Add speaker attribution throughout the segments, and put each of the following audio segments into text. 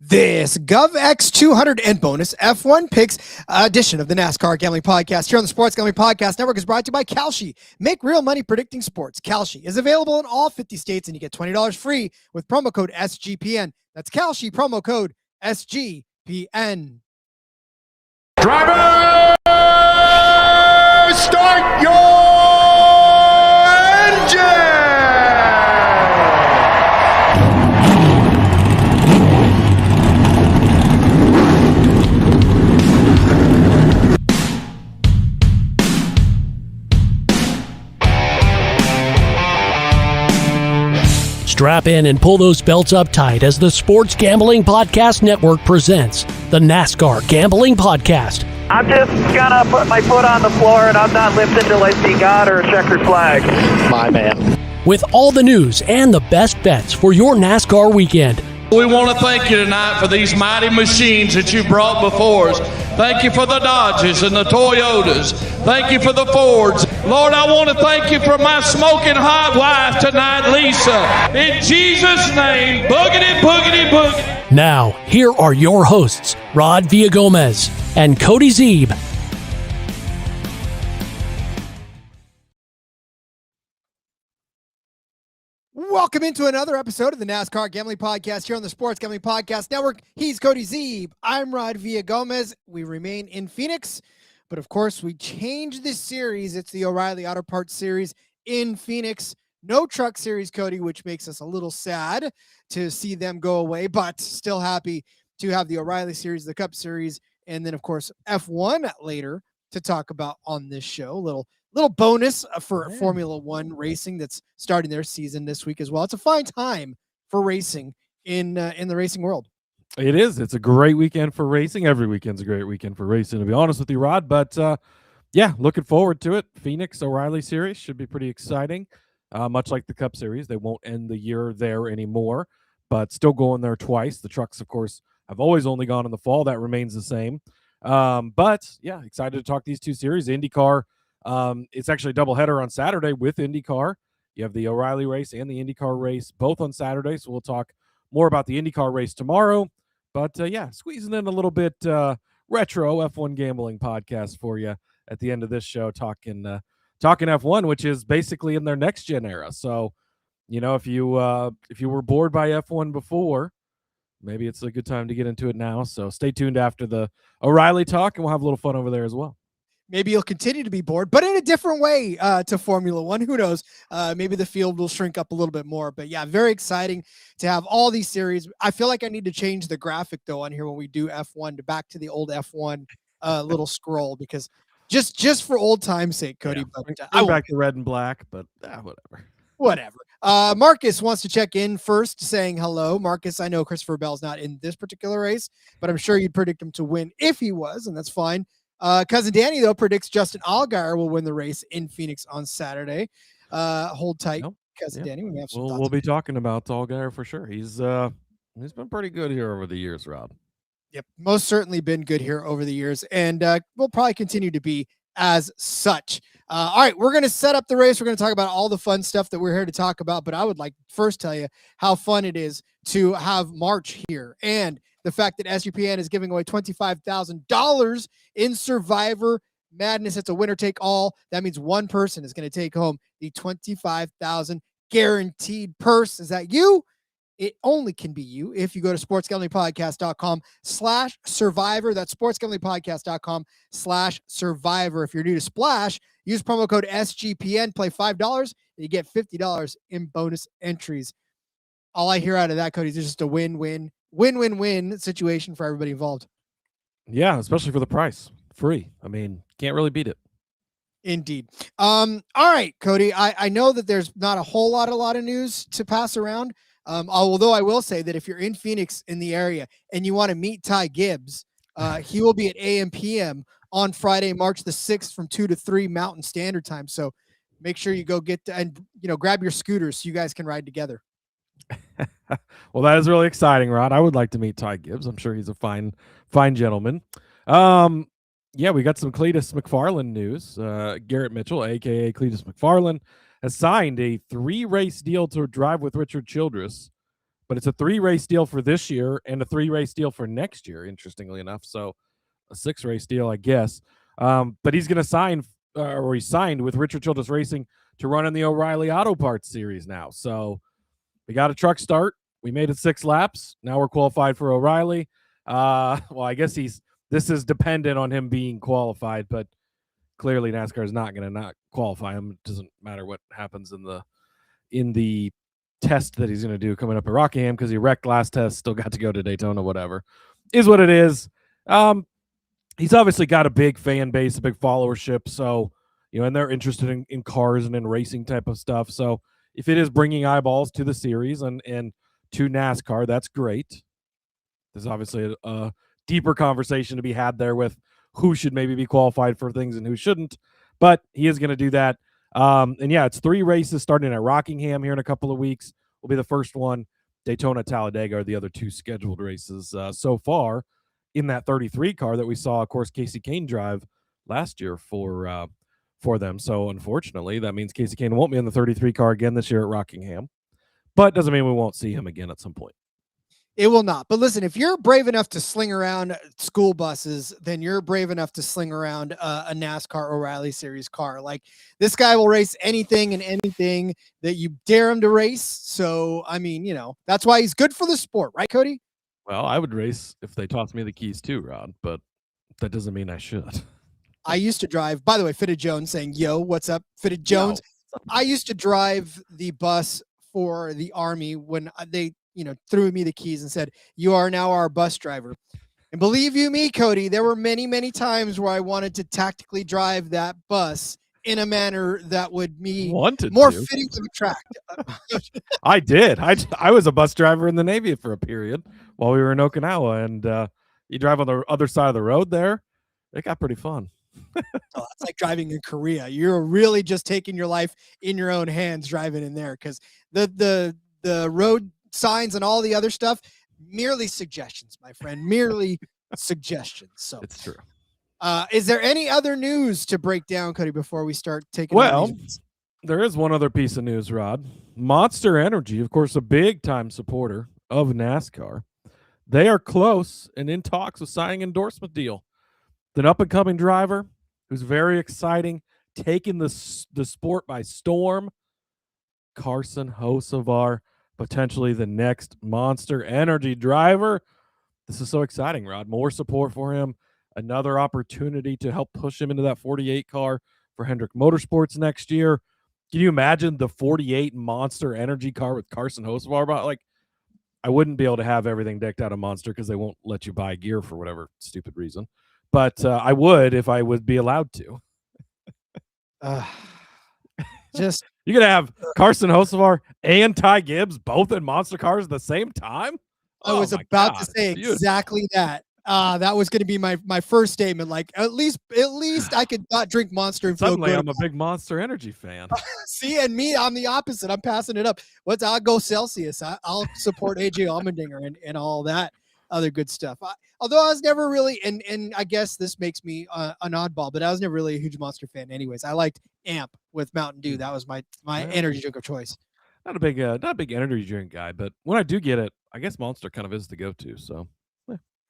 Speaker 1: This GOVX 200 and bonus F1 picks edition of the NASCAR Gambling Podcast here on the Sports Gambling Podcast Network is brought to you by Kalshi. Make real money predicting sports. Kalshi is available in all 50 states, and you get $20 free with promo code SGPN. That's Kalshi, promo code SGPN.
Speaker 2: Driver, start your engine!
Speaker 3: Strap in and pull those belts up tight as the Sports Gambling Podcast Network presents the NASCAR Gambling Podcast.
Speaker 4: I'm just gonna put my foot on the floor and I'm not lifting till I see God or a checkered flag.
Speaker 2: My man.
Speaker 3: With all the news and the best bets for your NASCAR weekend.
Speaker 5: We want to thank you tonight for these mighty machines that you brought before us. Thank you for the Dodges and the Toyotas. Thank you for the Fords. Lord, I want to thank you for my smoking hot wife tonight, Lisa. In Jesus' name, boogity, boogity, boogity.
Speaker 3: Now, here are your hosts, Rod Villagomez and Cody Zeeb.
Speaker 1: Welcome into another episode of the NASCAR Gambling Podcast here on the Sports Gambling Podcast Network. He's Cody Zeeb. I'm Rod Villagomez. We remain in Phoenix, but of course we changed this series. It's the O'Reilly Auto Parts Series in Phoenix. No Truck Series, Cody, which makes us a little sad to see them go away, but still happy to have the O'Reilly Series, the Cup Series, and then of course F1 later to talk about on this show. Little bonus for Formula One racing that's starting their season this week as well. It's a fine time for racing in the racing world.
Speaker 6: It is. It's a great weekend for racing. Every weekend's a great weekend for racing, to be honest with you, Rod. But yeah, looking forward to it. Phoenix O'Reilly Series should be pretty exciting. Much like the Cup Series, they won't end the year there anymore, but still going there twice. The trucks, of course, have always only gone in the fall. That remains the same. But yeah, excited to talk these two series. IndyCar. It's actually a doubleheader on Saturday with IndyCar. You have the O'Reilly race and the IndyCar race both on Saturday, so we'll talk more about the IndyCar race tomorrow. But yeah, squeezing in a little bit retro F1 gambling podcast for you at the end of this show, talking F1, which is basically in their next gen era. So, you know, if you were bored by F1 before, maybe it's a good time to get into it now. So stay tuned after the O'Reilly talk, and we'll have a little fun over there as well.
Speaker 1: Maybe you'll continue to be bored, but in a different way to Formula One. Who knows? Maybe the field will shrink up a little bit more. But yeah, very exciting to have all these series. I feel like I need to change the graphic, though, on here when we do F1 to back to the old F1 little scroll, because just for old time's sake, Cody.
Speaker 6: Yeah,
Speaker 1: but
Speaker 6: I back to red and black, but
Speaker 1: whatever. Marcus wants to check in first, saying hello. Marcus, I know Christopher Bell's not in this particular race, but I'm sure you'd predict him to win if he was, and that's fine. Cousin Danny, though, predicts Justin Allgaier will win the race in Phoenix on Saturday. Hold tight, Cousin Danny.
Speaker 6: We'll be talking about Allgaier for sure. He's been pretty good here over the years, Rob.
Speaker 1: Yep, most certainly been good here over the years, and will probably continue to be as such. All right, we're going to set up the race. We're going to talk about all the fun stuff that we're here to talk about, but I would like first tell you how fun it is to have March here, and the fact that SGPN is giving away $25,000 in Survivor Madness. It's a winner take all. That means one person is going to take home the $25,000 guaranteed purse. Is that you? It only can be you if you go to sportsgamblingpodcast.com/survivor. That's sportsgamblingpodcast.com/survivor. If you're new to Splash, use promo code SGPN, play $5, and you get $50 in bonus entries. All I hear out of that, Cody, is just a win-win situation for everybody involved.
Speaker 6: Yeah, especially for the price. Free. I mean, can't really beat it.
Speaker 1: Indeed. All right, Cody, I know that there's not a whole lot of news to pass around. Although I will say that if you're in Phoenix in the area and you want to meet Ty Gibbs, he will be at AM PM on Friday, March the 6th from 2 to 3 Mountain Standard Time. So make sure you go grab your scooters so you guys can ride together.
Speaker 6: Well, that is really exciting, Rod. I would like to meet Ty Gibbs. I'm sure he's a fine gentleman. Yeah, we got some Cletus McFarland news. Garrett Mitchell, a.k.a. Cletus McFarland, has signed a 3-race deal to drive with Richard Childress, but it's a 3-race deal for this year and a 3-race deal for next year, interestingly enough. So a 6-race deal, I guess. But he's going to sign, or he signed with Richard Childress Racing to run in the O'Reilly Auto Parts Series now. So we got a truck start. We made it 6 laps. Now we're qualified for O'Reilly. Well, I guess this is dependent on him being qualified, but clearly NASCAR is not going to not qualify him. It doesn't matter what happens in the test that he's going to do coming up at Rockingham, because he wrecked last test, still got to go to Daytona, whatever. Is what it is. He's obviously got a big fan base, a big followership, so, and they're interested in cars and in racing type of stuff. So if it is bringing eyeballs to the series and to NASCAR, that's great. There's obviously a deeper conversation to be had there with who should maybe be qualified for things and who shouldn't, but he is going to do that. And yeah, it's 3 races starting at Rockingham here in a couple of weeks. Will be the first one. Daytona, Talladega are the other 2 scheduled races so far in that 33 car that we saw, of course, Casey Kane drive last year for them. So unfortunately, that means Casey Kane won't be in the 33 car again this year at Rockingham, but doesn't mean we won't see him again at some point.
Speaker 1: It will not. But listen, if you're brave enough to sling around school buses, then you're brave enough to sling around a NASCAR O'Reilly Series car. Like, this guy will race anything and anything that you dare him to race. So, I mean, that's why he's good for the sport, right, Cody?
Speaker 6: Well, I would race if they tossed me the keys too, Rod, but that doesn't mean I should.
Speaker 1: I used to drive, by the way, Fitted Jones saying, yo, what's up, Fitted Jones?
Speaker 6: No.
Speaker 1: I used to drive the bus for the Army when they threw me the keys and said, you are now our bus driver. And believe you me, Cody, there were many, many times where I wanted to tactically drive that bus in a manner that would be more fitting to the track.
Speaker 6: I did. I was a bus driver in the Navy for a period while we were in Okinawa, and you drive on the other side of the road there. It got pretty fun.
Speaker 1: It's like driving in Korea. You're really just taking your life in your own hands driving in there, because the road signs and all the other stuff, merely suggestions, my friend, merely suggestions. So
Speaker 6: it's true.
Speaker 1: Is there any other news to break down, Cody, before we start taking?
Speaker 6: Well, there is one other piece of news, Rod. Monster Energy, of course, a big time supporter of NASCAR. They are close and in talks with signing an endorsement deal. An up and coming driver who's very exciting, taking the sport by storm. Carson Hocevar, potentially the next Monster Energy driver. This is so exciting, Rod. More support for him. Another opportunity to help push him into that 48 car for Hendrick Motorsports next year. Can you imagine the 48 Monster Energy car with Carson Hocevar? Like, I wouldn't be able to have everything decked out of Monster because they won't let you buy gear for whatever stupid reason. But I would if I would be allowed to.
Speaker 1: Just
Speaker 6: you're gonna have Carson Hocevar and Ty Gibbs both in monster cars at the same time.
Speaker 1: I was about to say exactly that. That was going to be my first statement. Like, at least I could not drink Monster and
Speaker 6: suddenly
Speaker 1: feel good.
Speaker 6: I'm a big Monster Energy fan.
Speaker 1: See, and me, I'm the opposite. I'm passing it up. I'll go Celsius. I'll support AJ Allmendinger and all that other good stuff. Although I was never really, and I guess this makes me an oddball, but I was never really a huge Monster fan anyways. I liked Amp with Mountain Dew. That was my energy drink of choice.
Speaker 6: Not a big energy drink guy, but when I do get it, I guess Monster kind of is the go-to. So,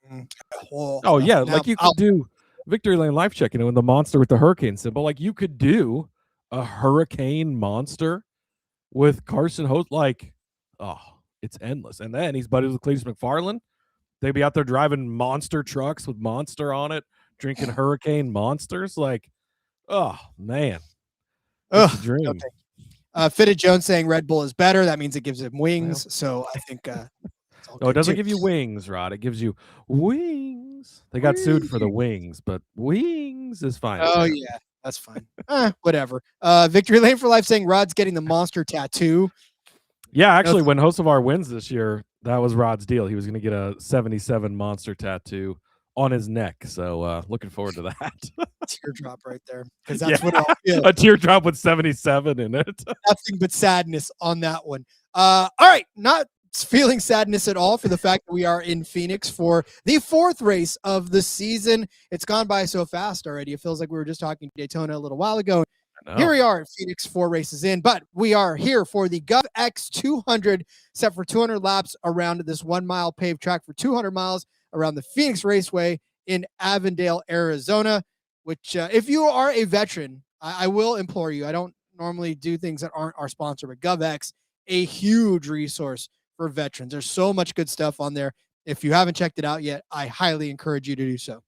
Speaker 6: yeah. Like you could do Victory Lane Life Check, with the Monster with the hurricane symbol. Like you could do a Hurricane Monster with Carson Host. Like, it's endless. And then he's buddies with Cletus McFarland. They'd be out there driving monster trucks with Monster on it, drinking Hurricane Monsters. Like, oh man, it's a dream.
Speaker 1: Okay. Fitted Jones saying Red Bull is better. That means it gives him wings. So I think
Speaker 6: no, it doesn't give you wings, Rod. It gives you wings. They got sued for the wings, but wings is fine.
Speaker 1: Oh yeah, that's fine. Whatever. Victory Lane for Life saying Rod's getting the Monster tattoo.
Speaker 6: Yeah, actually, when Hocevar wins this year, that was Rod's deal. He was going to get a 77 monster tattoo on his neck. So looking forward to that.
Speaker 1: Teardrop right there, because that's what I'll feel.
Speaker 6: A teardrop with 77 in it.
Speaker 1: Nothing but sadness on that one. All right, not feeling sadness at all for the fact that we are in Phoenix for the 4th race of the season. It's gone by so fast already. It feels like we were just talking Daytona a little while ago. Here we are at Phoenix, 4 races in, but we are here for the GOVX 200, set for 200 laps around this 1 mile paved track for 200 miles around the Phoenix Raceway in Avondale, Arizona, which if you are a veteran, I will implore you. I don't normally do things that aren't our sponsor, but GOVX, a huge resource for veterans. There's so much good stuff on there. If you haven't checked it out yet, I highly encourage you to do so.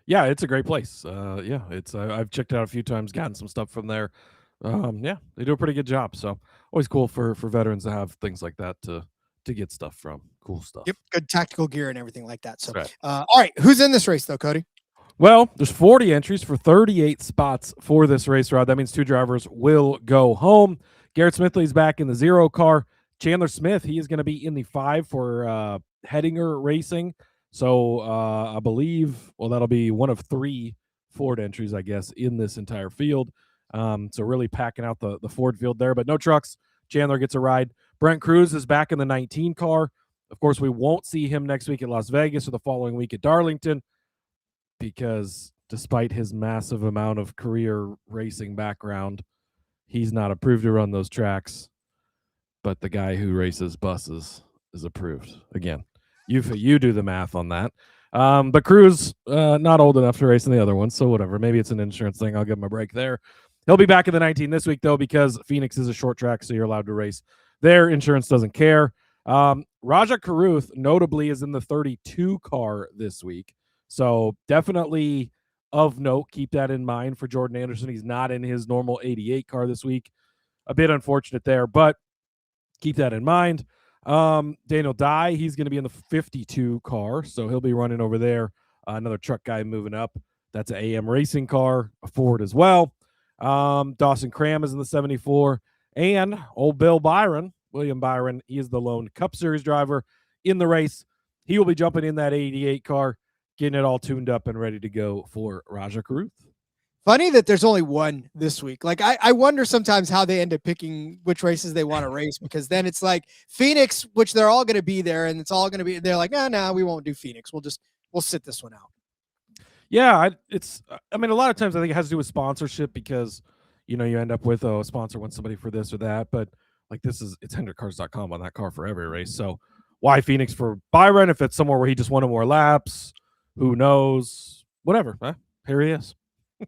Speaker 6: Yeah, it's a great place. Yeah, it's I've checked it out a few times, gotten some stuff from there. Yeah, they do a pretty good job. So always cool for veterans to have things like that to get stuff from. Cool stuff.
Speaker 1: Yep, good tactical gear and everything like that. So,
Speaker 6: right.
Speaker 1: All right, who's in this race though, Cody?
Speaker 6: Well, there's 40 entries for 38 spots for this race, Rod. That means 2 drivers will go home. Garrett Smithley's back in the 0 car. Chandler Smith, he is going to be in the 5 for Hedinger Racing. So I believe, well, that'll be one of 3 Ford entries, I guess, in this entire field. So really packing out the Ford field there, but no trucks. Chandler gets a ride. Brent Cruz is back in the 19 car. Of course, we won't see him next week at Las Vegas or the following week at Darlington because despite his massive amount of career racing background, he's not approved to run those tracks. But the guy who races buses is approved. Again, you do the math on that. But Cruz, not old enough to race in the other one, so whatever. Maybe it's an insurance thing. I'll give him a break there. He'll be back in the 19 this week, though, because Phoenix is a short track, so you're allowed to race there. Insurance doesn't care. Raja Caruth, notably, is in the 32 car this week. So definitely of note, keep that in mind for Jordan Anderson. He's not in his normal 88 car this week. A bit unfortunate there, but keep that in mind. Daniel Dye, he's going to be in the 52 car, so he'll be running over there. Another truck guy moving up. That's an AM racing car, a Ford as well. Dawson Cram is in the 74. And old Bill Byron, William Byron, he is the lone Cup Series driver in the race. He will be jumping in that 88 car, getting it all tuned up and ready to go for Raja Caruth.
Speaker 1: Funny that there's only one this week. Like I wonder sometimes how they end up picking which races they want to race, because then it's like Phoenix, which they're all going to be there, and it's all going to be. They're like, no, we won't do Phoenix. We'll sit this one out.
Speaker 6: Yeah, I mean, a lot of times I think it has to do with sponsorship because you end up with a sponsor wants somebody for this or that. But like it's HendrickCars.com on that car for every race. So why Phoenix for Byron if it's somewhere where he just wanted more laps? Who knows? Whatever. Here he is.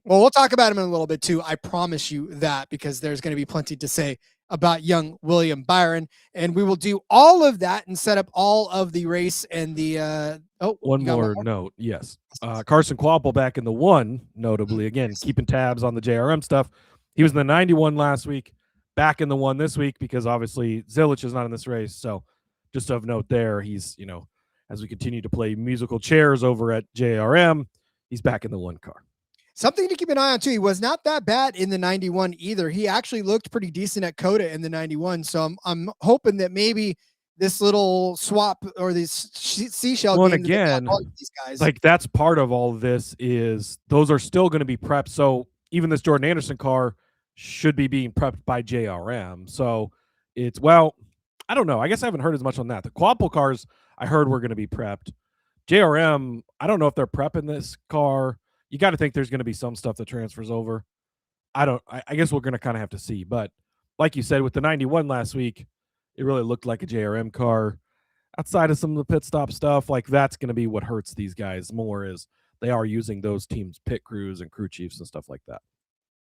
Speaker 1: Well, we'll talk about him in a little bit too. I promise you that, because there's going to be plenty to say about young William Byron, and we will do all of that and set up all of the race and the.
Speaker 6: One more note. Yes. Carson Quapple back in the 1, notably, again, keeping tabs on the JRM stuff. He was in the 91 last week, back in the 1 this week, because obviously Zilich is not in this race. So just of note there, he's, as we continue to play musical chairs over at JRM, he's back in the 1 car.
Speaker 1: Something to keep an eye on too. He was not that bad in the 91 either. He actually looked pretty decent at Coda in the 91. So I'm hoping that maybe this little swap or this seashell game.
Speaker 6: And again,
Speaker 1: these guys.
Speaker 6: Like that's part of all of this is those are still going to be prepped. So even this Jordan Anderson car should be being prepped by JRM. So I don't know. I guess I haven't heard as much on that. The Quapple cars I heard were going to be prepped. JRM, I don't know if they're prepping this car. You got to think there's going to be some stuff that transfers over. I guess we're going to kind of have to see. But like you said, with the 91 last week, it really looked like a JRM car. Outside of some of the pit stop stuff, like that's going to be what hurts these guys more is they are using those teams' pit crews and crew chiefs and stuff like that.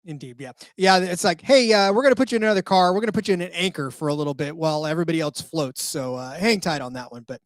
Speaker 1: Indeed, yeah. Yeah, it's like, hey, we're going to put you in another car. We're going to put you in an anchor for a little bit while everybody else floats. So hang tight on that one. But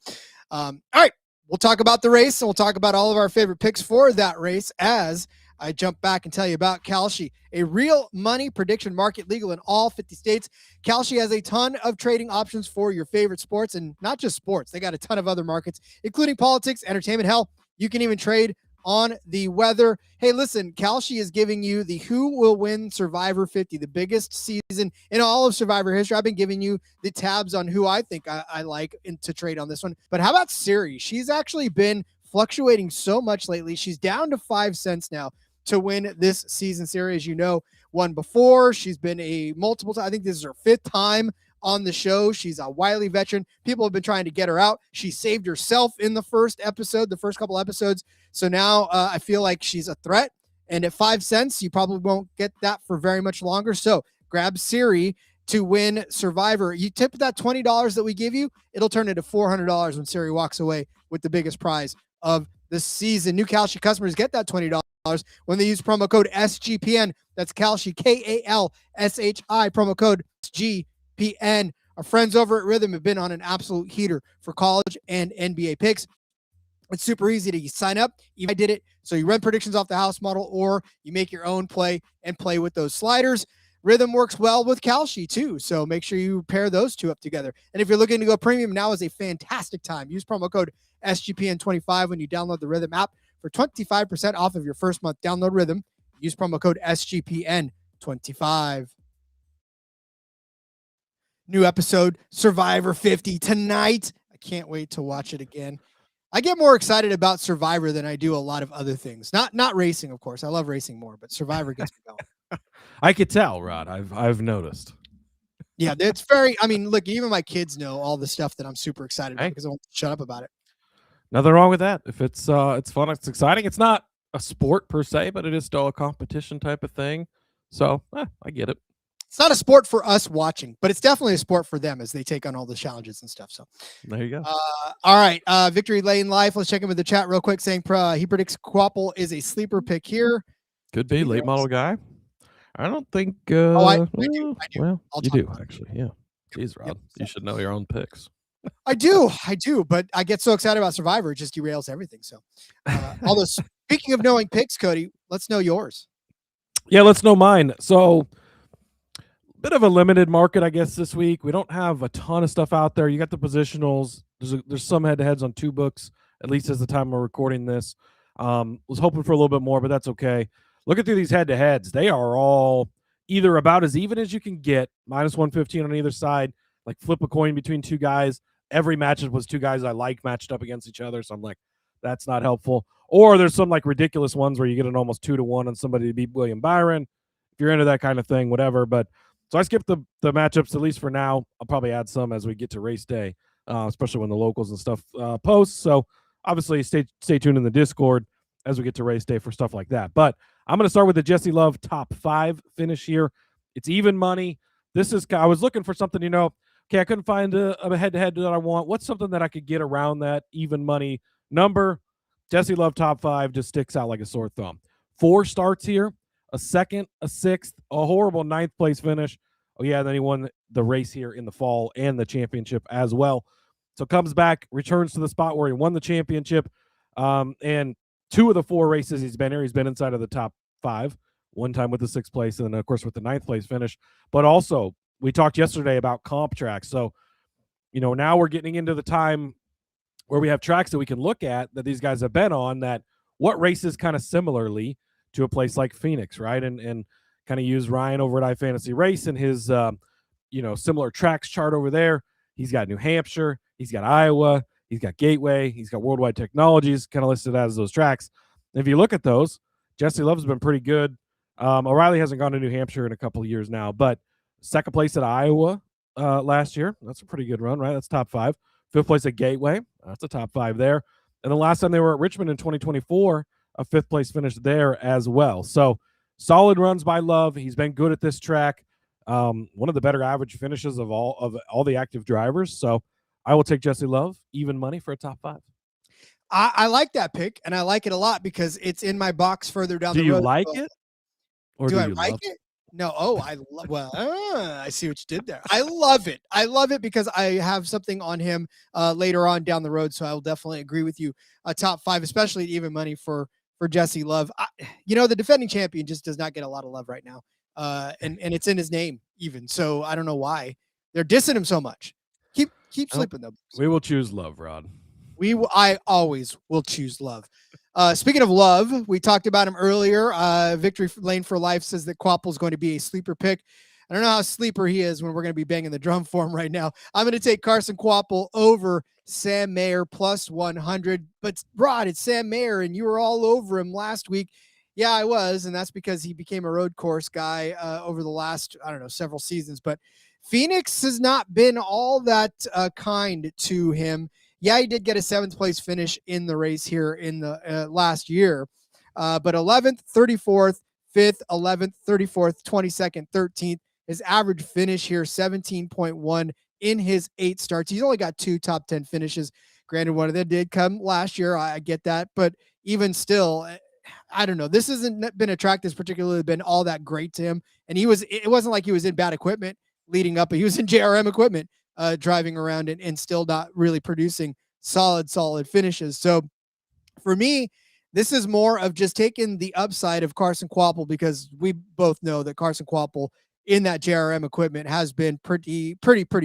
Speaker 1: all right. We'll talk about the race, and we'll talk about all of our favorite picks for that race as I jump back and tell you about Kalshi, a real money prediction market legal in all 50 states. Kalshi has a ton of trading options for your favorite sports, and not just sports. They got a ton of other markets, including politics, entertainment. Hell, you can even trade on the weather. Hey, listen, Kalshi is giving you the Who Will Win Survivor 50, the biggest season in all of Survivor history. I've been giving you the tabs on who I think I like to trade on this one. But how about Siri? She's actually been fluctuating so much lately. She's down to 5 cents now to win this season. Siri, as you know, won before. She's been a multiple time. I think this is her 5th time on the show. She's a wily veteran. People have been trying to get her out. She saved herself in the first couple episodes. So now I feel like she's a threat. And at 5 cents, you probably won't get that for very much longer. So grab Siri to win Survivor. You tip that $20 that we give you, it'll turn into $400 when Siri walks away with the biggest prize of the season. New Kalshi customers get that $20 when they use promo code SGPN. That's Kalshi, KALSHI, promo code SGPN. Our friends over at Rhythm have been on an absolute heater for college and NBA picks. It's super easy to sign up. I did it. So you run predictions off the house model, or you make your own play and play with those sliders. Rhythm works well with Kalshi too. So make sure you pair those two up together. And if you're looking to go premium, now is a fantastic time. Use promo code SGPN25 when you download the Rhythm app for 25% off of your first month. Download Rhythm. Use promo code SGPN25. New episode, Survivor 50 tonight. I can't wait to watch it again. I get more excited about Survivor than I do a lot of other things. Not racing, of course. I love racing more, but Survivor gets me going.
Speaker 6: I could tell, Rod. I've noticed.
Speaker 1: Yeah, it's very. I mean, look, even my kids know all the stuff that I'm super excited about because I won't shut up about it.
Speaker 6: Nothing wrong with that. If it's fun, it's exciting. It's not a sport per se, but it is still a competition type of thing. So I get it.
Speaker 1: It's not a sport for us watching, but it's definitely a sport for them as they take on all the challenges and stuff. So
Speaker 6: there you go.
Speaker 1: All right. Victory Lane Life. Let's check in with the chat real quick saying he predicts Quapple is a sleeper pick here.
Speaker 6: Could be late model guy. I don't think.
Speaker 1: I do.
Speaker 6: Well, you do actually. Yeah. Jeez, Rob, you should know your own picks.
Speaker 1: I do, but I get so excited about Survivor, it just derails everything. So, although speaking of knowing picks, Cody, let's know yours.
Speaker 6: Yeah, let's know mine. So, bit of a limited market, I guess, this week. We don't have a ton of stuff out there. You got the positionals. There's some head-to-heads on 2 books, at least as the time we're recording this. Was hoping for a little bit more, but that's okay. Looking through these head-to-heads, they are all either about as even as you can get, minus 115 on either side, like flip a coin between 2 guys. Every match was 2 guys I like matched up against each other, so I'm like, that's not helpful. Or there's some like ridiculous ones where you get an almost 2-1 on somebody to beat William Byron. If you're into that kind of thing, whatever, but so I skipped the matchups, at least for now. I'll probably add some as we get to race day, especially when the locals and stuff post. So obviously stay tuned in the Discord as we get to race day for stuff like that. But I'm going to start with the Jesse Love top 5 finish here. It's even money. I was looking for something, okay, I couldn't find a head-to-head that I want. What's something that I could get around that even money number? Jesse Love top 5 just sticks out like a sore thumb. 4 starts here. A 2nd, a 6th, a horrible 9th place finish. Oh, yeah, then he won the race here in the fall and the championship as well. So comes back, returns to the spot where he won the championship. And 2 of the 4 races he's been here, he's been inside of the top 5. One time with the 6th place and then, of course, with the 9th place finish. But also, we talked yesterday about comp tracks. So, now we're getting into the time where we have tracks that we can look at that these guys have been on that what races kind of similarly to a place like Phoenix, right? And kind of use Ryan over at iFantasy Race and his, similar tracks chart over there. He's got New Hampshire, he's got Iowa, he's got Gateway, he's got Worldwide Technologies, kind of listed as those tracks. And if you look at those, Jesse Love's been pretty good. O'Reilly hasn't gone to New Hampshire in a couple of years now, but 2nd place at Iowa last year. That's a pretty good run, right? That's top 5. 5th place at Gateway. That's a top 5 there. And the last time they were at Richmond in 2024, a 5th place finish there as well. So solid runs by Love. He's been good at this track. One of the better average finishes of all the active drivers. So I will take Jesse Love, even money for a top 5.
Speaker 1: I like that pick, and I like it a lot because it's in my box further down the road.
Speaker 6: Do you like it?
Speaker 1: Or do I like it? No. Oh, I see what you did there. I love it. I love it because I have something on him later on down the road. So I will definitely agree with you. Top 5, especially at even money for Jesse Love. The defending champion just does not get a lot of love right now. And it's in his name even. So I don't know why they're dissing him so much. Keep sleeping though.
Speaker 6: We will choose Love, Rod.
Speaker 1: I always will choose Love. Speaking of love, we talked about him earlier. Victory Lane for Life says that Quapple is going to be a sleeper pick. I don't know how sleeper he is when we're going to be banging the drum for him right now. I'm going to take Carson Quapple over Sam Mayer plus 100. But Rod, it's Sam Mayer, and you were all over him last week. Yeah, I was, and that's because he became a road course guy over the last, several seasons. But Phoenix has not been all that kind to him. Yeah, he did get a 7th place finish in the race here in the last year. But 11th, 34th, 5th, 11th, 34th, 22nd, 13th. His average finish here, 17.1 in his 8 starts. He's only got 2 top 10 finishes. Granted, one of them did come last year. I get that. But even still, I don't know. This hasn't been a track that's particularly been all that great to him. And it wasn't like he was in bad equipment leading up, but he was in JRM equipment driving around and still not really producing solid finishes. So for me, this is more of just taking the upside of Carson Quapple, because we both know that Carson Quapple in that JRM equipment has been pretty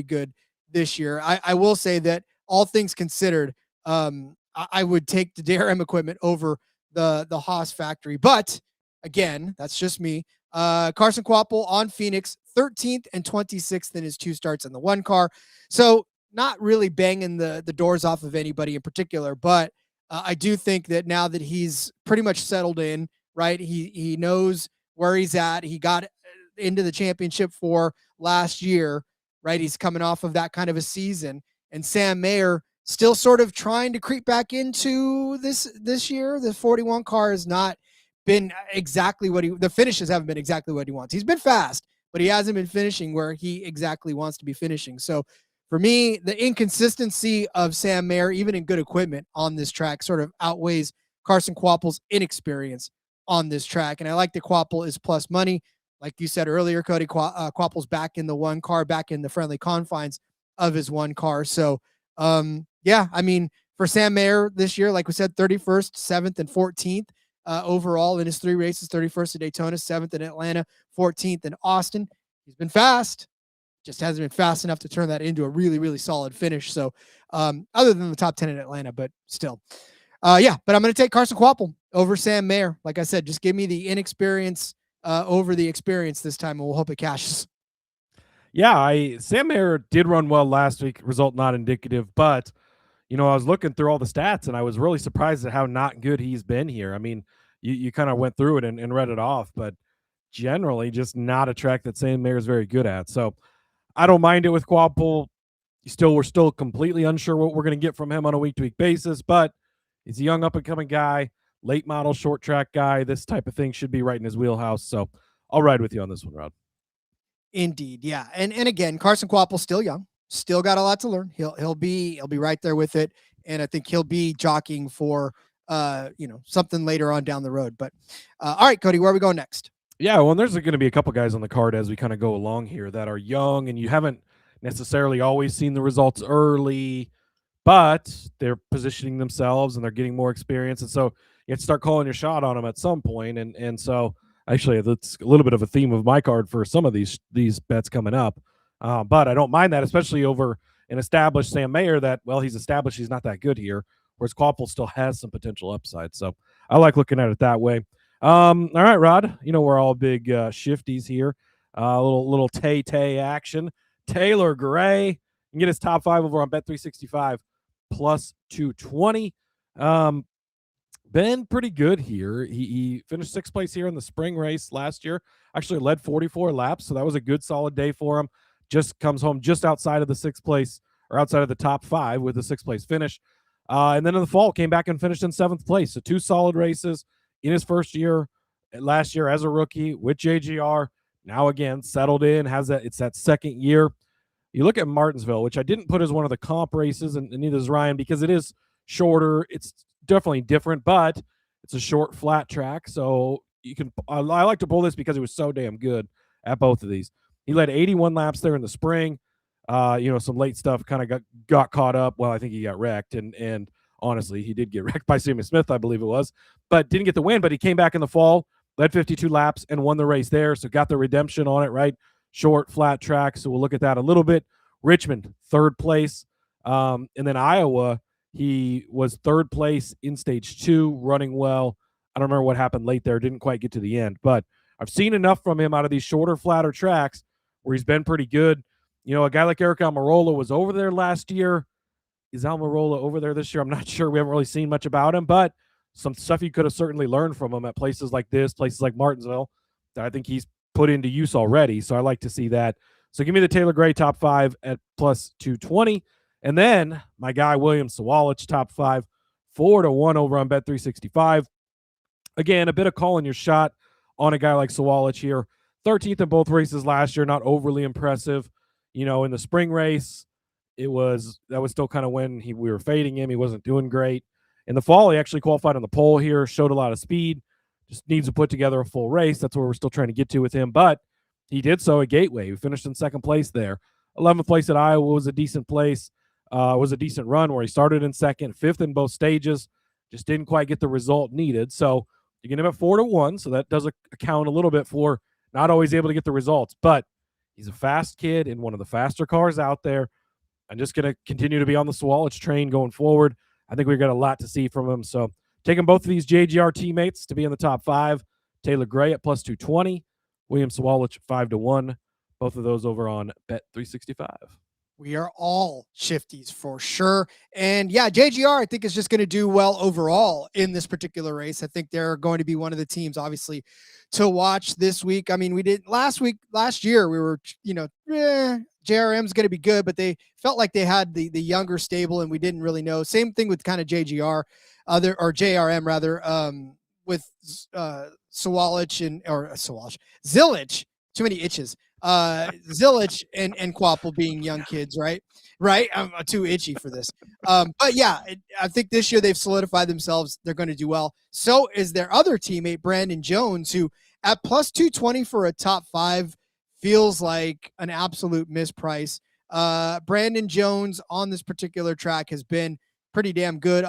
Speaker 1: good this year. I will say that all things considered, I would take the JRM equipment over the Haas factory. But again, that's just me. Carson Quapple on Phoenix, 13th and 26th in his 2 starts in the 1 car. So not really banging the doors off of anybody in particular, but I do think that now that he's pretty much settled in, right? He knows where he's at. He got into the championship for last year, right? He's coming off of that kind of a season, and Sam Mayer still sort of trying to creep back into this year. The 41 car has not been exactly the finishes haven't been exactly what he wants. He's been fast, but he hasn't been finishing where he exactly wants to be finishing. So for me, the inconsistency of Sam Mayer, even in good equipment on this track, sort of outweighs Carson Quapple's inexperience on this track. And I like that Quapple is plus money. Like you said earlier, Cody, Quapple's back in the 1 car, back in the friendly confines of his 1 car. So, yeah, I mean, for Sam Mayer this year, like we said, 31st, 7th, and 14th overall in his 3 races, 31st at Daytona, 7th in Atlanta, 14th in Austin. He's been fast, just hasn't been fast enough to turn that into a really solid finish. So other than the top 10 in Atlanta, but still. But I'm going to take Carson Quapple over Sam Mayer. Like I said, just give me the inexperience over the experience this time, and we'll hope it cashes.
Speaker 6: Yeah, Sam Mayer did run well last week, result not indicative, but I was looking through all the stats and I was really surprised at how not good he's been here. I mean, you kind of went through it and read it off, but generally just not a track that Sam Mayer is very good at. So I don't mind it with Quapple. We're still completely unsure what we're going to get from him on a week-to-week basis, but he's a young up-and-coming guy, late model short track guy. This type of thing should be right in his wheelhouse. So I'll ride with you on this one, Rod.
Speaker 1: Indeed. Yeah. And again, Carson Quapple's still young, still got a lot to learn. He'll be right there with it. And I think he'll be jockeying for, something later on down the road. But all right, Cody, where are we going next?
Speaker 6: Yeah. Well, there's going to be a couple guys on the card as we kind of go along here that are young and you haven't necessarily always seen the results early, but they're positioning themselves and they're getting more experience. And so you have to start calling your shot on them at some point. And so actually that's a little bit of a theme of my card for some of these bets coming up. But I don't mind that, especially over an established Sam Mayer that, well, he's established he's not that good here, whereas Quapple still has some potential upside. So I like looking at it that way. All right, Rod, we're all big shifties here. A little Tay action. Taylor Gray, you can get his top 5 over on Bet365 plus 220. Been pretty good here. He finished 6th place here in the spring race last year. Actually led 44 laps, so that was a good solid day for him. Just comes home just outside of the 6th place, or outside of the top 5 with a 6th place finish. And then in the fall came back and finished in 7th place. So 2 solid races in his first year, last year as a rookie with JGR. Now again settled in, it's that 2nd year. You look at Martinsville, which I didn't put as one of the comp races, and neither is Ryan, because it is shorter. It's definitely different, but it's a short flat track. So I like to pull this because it was so damn good at both of these. He led 81 laps there in the spring. Some late stuff kind of got caught up. Well, I think he got wrecked, and honestly, he did get wrecked by Sammy Smith, I believe it was, but didn't get the win. But he came back in the fall, led 52 laps, and won the race there. So got the redemption on it, right? Short, flat track. So we'll look at that a little bit. Richmond, 3rd place. And then Iowa, He was third place in stage 2, running well. I don't remember what happened late there. Didn't quite get to the end, but I've seen enough from him out of these shorter, flatter tracks where he's been pretty good. You know, a guy like Eric Almirola was over there last year. Is Almirola over there this year? I'm not sure. We haven't really seen much about him, but some stuff you could have certainly learned from him at places like this, places like Martinsville, that I think he's put into use already. So I like to see that. So give me the Taylor Gray top 5 at plus 220. And then my guy, William Sawalich, top 5, 4-1 over on Bet365. Again, a bit of calling your shot on a guy like Sawalich here. 13th in both races last year, not overly impressive. You know, in the spring race, that was still kind of when we were fading him. He wasn't doing great. In the fall, he actually qualified on the pole here, showed a lot of speed, just needs to put together a full race. That's where we're still trying to get to with him, but he did so at Gateway. He finished in second place there. 11th place at Iowa was a decent place, was a decent run where he started in second, 5th in both stages, just didn't quite get the result needed. So you get him at 4-1, so that does account a little bit for not always able to get the results, but he's a fast kid in one of the faster cars out there. I'm just going to continue to be on the Sawalich train going forward. I think we've got a lot to see from him. So taking both of these JGR teammates to be in the top 5, Taylor Gray at plus 220, William Sawalich 5-1, both of those over on Bet365.
Speaker 1: We are all shifties for sure. And yeah, JGR, I think, is just going to do well overall in this particular race. I think they're going to be one of the teams, obviously, to watch this week. I mean, we did last year, we were, JRM's going to be good, but they felt like they had the younger stable and we didn't really know. Same thing with kind of JGR, JRM rather, with Zilich, too many itches. Zilich and Quapple being young kids, right? I'm too itchy for this. But yeah, I think this year they've solidified themselves. They're going to do well. So is their other teammate, Brandon Jones, who at plus 220 for a top 5 feels like an absolute misprice. Brandon Jones on this particular track has been pretty damn good.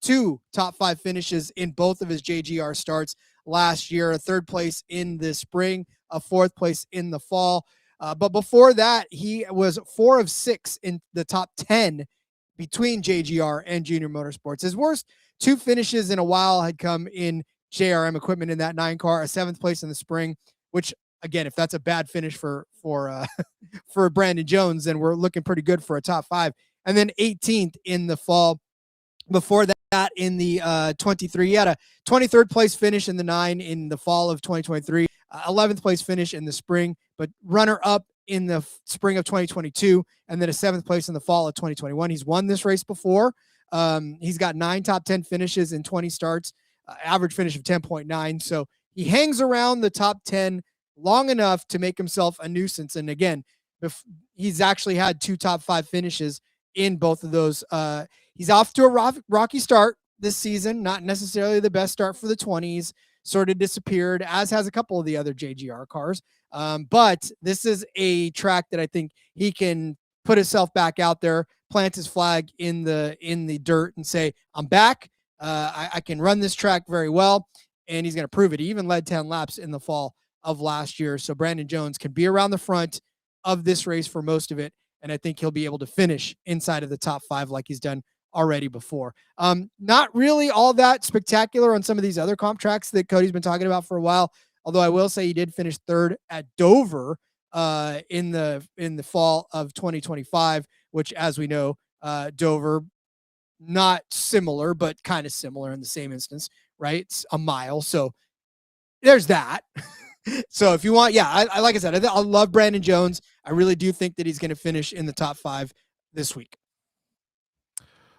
Speaker 1: 2 top 5 finishes in both of his JGR starts last year, a 3rd place in the spring, a 4th place in the fall. But before that, he was 4 of 6 in the top 10 between JGR and Junior Motorsports. His worst 2 finishes in a while had come in JRM equipment in that 9 car, a 7th place in the spring, which again, if that's a bad finish for Brandon Jones, then we're looking pretty good for a top 5. And then 18th in the fall. Before that, in the 23, he had a 23rd place finish in the 9 in the fall of 2023, 11th place finish in the spring, but runner up in the spring of 2022, and then a 7th place in the fall of 2021. He's won this race before. He's got 9 top 10 finishes in 20 starts, average finish of 10.9. So he hangs around the top 10 long enough to make himself a nuisance. And again, he's actually had 2 top 5 finishes in both of those. He's off to a rocky start this season, not necessarily the best start for the 20s, sort of disappeared, as has a couple of the other JGR cars. But this is a track that I think he can put himself back out there, plant his flag in the dirt and say, I'm back. I can run this track very well. And he's going to prove it. He even led 10 laps in the fall of last year. So Brandon Jones can be around the front of this race for most of it. And I think he'll be able to finish inside of the top 5 like he's done already before. Not really all that spectacular on some of these other comp tracks that Cody's been talking about for a while. Although I will say he did finish 3rd at Dover in the fall of 2025, which, as we know, Dover, not similar, but kind of similar in the same instance, right? It's a mile. So there's that. So if you want, I like I said, I love Brandon Jones. I really do think that he's going to finish in the top 5 this week.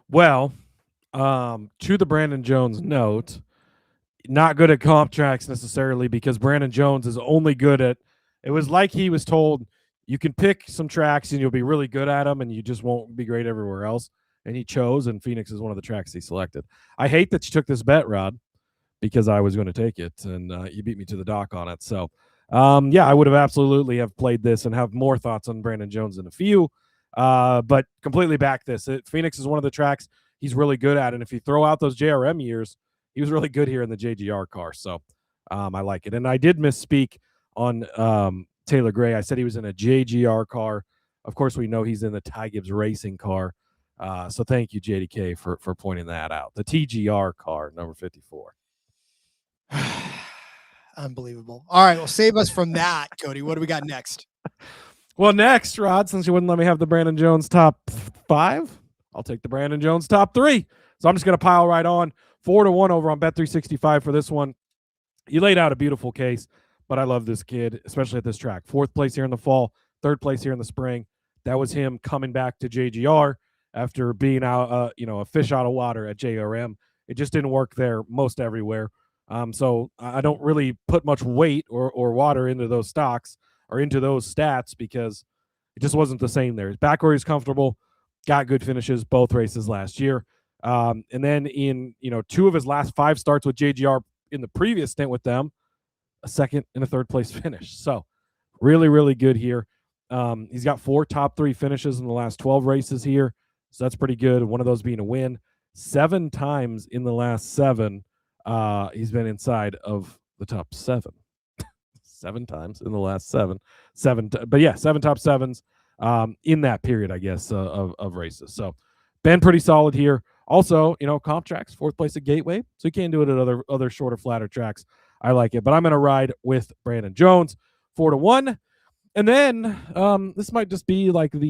Speaker 6: Well, to the Brandon Jones note, not good at comp tracks necessarily, because Brandon Jones is only good at, it was like he was told, you can pick some tracks and you'll be really good at them and you just won't be great everywhere else. And he chose, and Phoenix is one of the tracks he selected. I hate that you took this bet, Rod, because I was going to take it, and you beat me to the dock on it. So, I would have absolutely have played this and have more thoughts on Brandon Jones in a few, but completely back this. Phoenix is one of the tracks he's really good at, and if you throw out those JRM years, he was really good here in the JGR car. So, I like it. And I did misspeak on Taylor Gray. I said he was in a JGR car. Of course, we know he's in the Ty Gibbs Racing car. So thank you, JDK, for pointing that out. The TGR car, number 54.
Speaker 1: Unbelievable. All right, well, save us from that, Cody. What do we got next?
Speaker 6: Well, next, Rod, since you wouldn't let me have the Brandon Jones top 5, I'll take the Brandon Jones top 3. So I'm just going to pile right on 4-1 over on Bet365 for this one. You laid out a beautiful case, but I love this kid, especially at this track. 4th place here in the fall, 3rd place here in the spring. That was him coming back to JGR after being out, a fish out of water at JRM. It just didn't work there most everywhere. So I don't really put much weight or water into those stocks or into those stats because it just wasn't the same there. Back where he's comfortable, got good finishes both races last year. And then in 2 of his last 5 starts with JGR in the previous stint with them, a 2nd and a 3rd place finish. So really, really good here. He's got 4 top 3 finishes in the last 12 races here. So that's pretty good. One of those being a win. 7 times in the last 7, he's been inside of the top 7. 7 times in the last 7. 7 top 7s in that period, I guess, of races. So been pretty solid here. Also, comp tracks, 4th place at Gateway. So you can't do it at other shorter, flatter tracks. I like it. But I'm going to ride with Brandon Jones, 4-1. And then this might just be like I'm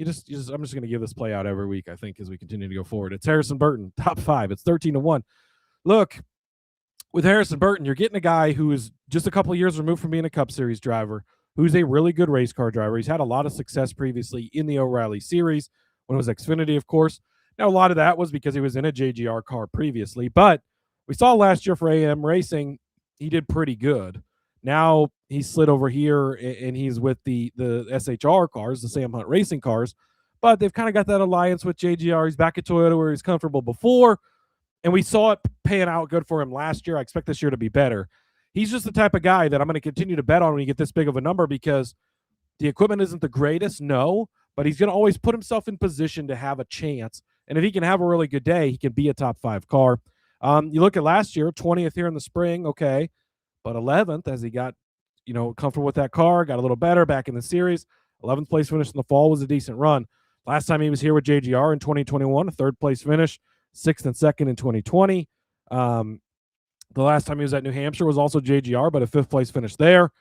Speaker 6: just going to give this play out every week, I think, as we continue to go forward. It's Harrison Burton, top 5. It's 13-1. Look, with Harrison Burton, you're getting a guy who is just a couple of years removed from being a Cup Series driver, who's a really good race car driver. He's had a lot of success previously in the OReilly series when it was Xfinity, of course. Now, a lot of that was because he was in a JGR car previously, but we saw last year for AM Racing, he did pretty good. Now he slid over here and he's with the SHR cars, the Sam Hunt Racing cars, but they've kind of got that alliance with JGR. He's back at Toyota where he's comfortable before, and we saw it paying out good for him last year. I expect this year to be better. He's just the type of guy that I'm going to continue to bet on when you get this big of a number because the equipment isn't the greatest, no, but he's going to always put himself in position to have a chance. And if he can have a really good day, he can be a top 5 car. You look at last year, 20th here in the spring, okay, but 11th as he got, comfortable with that car, got a little better back in the series. 11th place finish in the fall was a decent run. Last time he was here with JGR in 2021, a 3rd place finish, 6th and 2nd in 2020. The last time he was at New Hampshire was also JGR, but a 5th place finish there.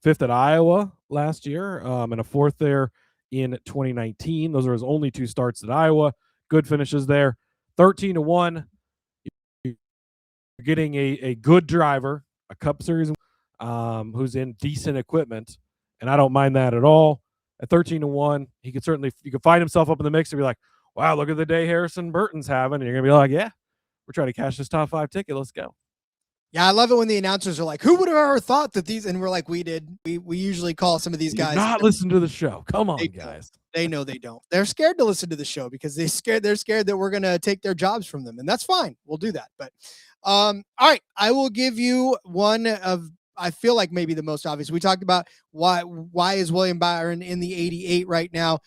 Speaker 6: 5th at Iowa last year, and a 4th there in 2019. Those are his only 2 starts at Iowa. Good finishes there. 13-1. You're getting a good driver, a Cup Series, who's in decent equipment, and I don't mind that at all. At 13-1, you could find himself up in the mix and be like, wow, look at the day Harrison Burton's having. And you're going to be like, yeah, we're trying to cash this top 5 ticket. Let's go.
Speaker 1: Yeah, I love it when the announcers are like, who would have ever thought that these, and we're like, we did. We usually call some of these guys.
Speaker 6: Not listen to the show. Come on, guys.
Speaker 1: They know they don't. They're scared to listen to the show because they're scared that we're going to take their jobs from them. And that's fine. We'll do that. But all right, I will give you one of, I feel like maybe the most obvious. We talked about why is William Byron in the 88 right now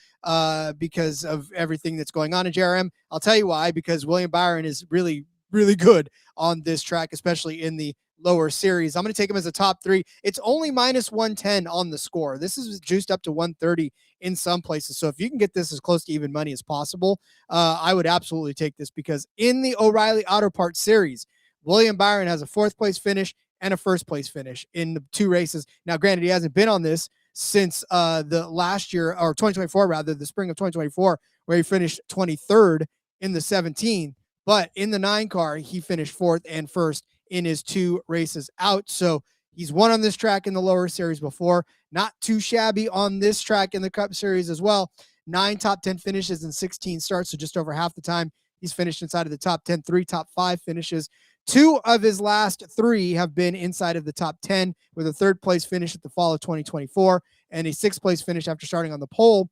Speaker 1: because of everything that's going on in JRM. I'll tell you why, because William Byron is really, really good on this track, especially in the lower series. I'm going to take him as a top 3. It's only minus 110 on the score. This is juiced up to 130 in some places. So if you can get this as close to even money as possible, I would absolutely take this because in the O'Reilly Auto Parts series, William Byron has a 4th place finish and a 1st place finish in the 2 races. Now, granted, he hasn't been on this since the last year, or 2024, rather, the spring of 2024, where he finished 23rd in the 17. But in the 9 car, he finished 4th and 1st in his 2 races out. So he's won on this track in the lower series before. Not too shabby on this track in the Cup Series as well. 9 top 10 finishes and 16 starts. So just over half the time he's finished inside of the top 10, 3 top 5 finishes. 2 of his last 3 have been inside of the top 10 with a 3rd place finish at the fall of 2024 and a 6th place finish after starting on the pole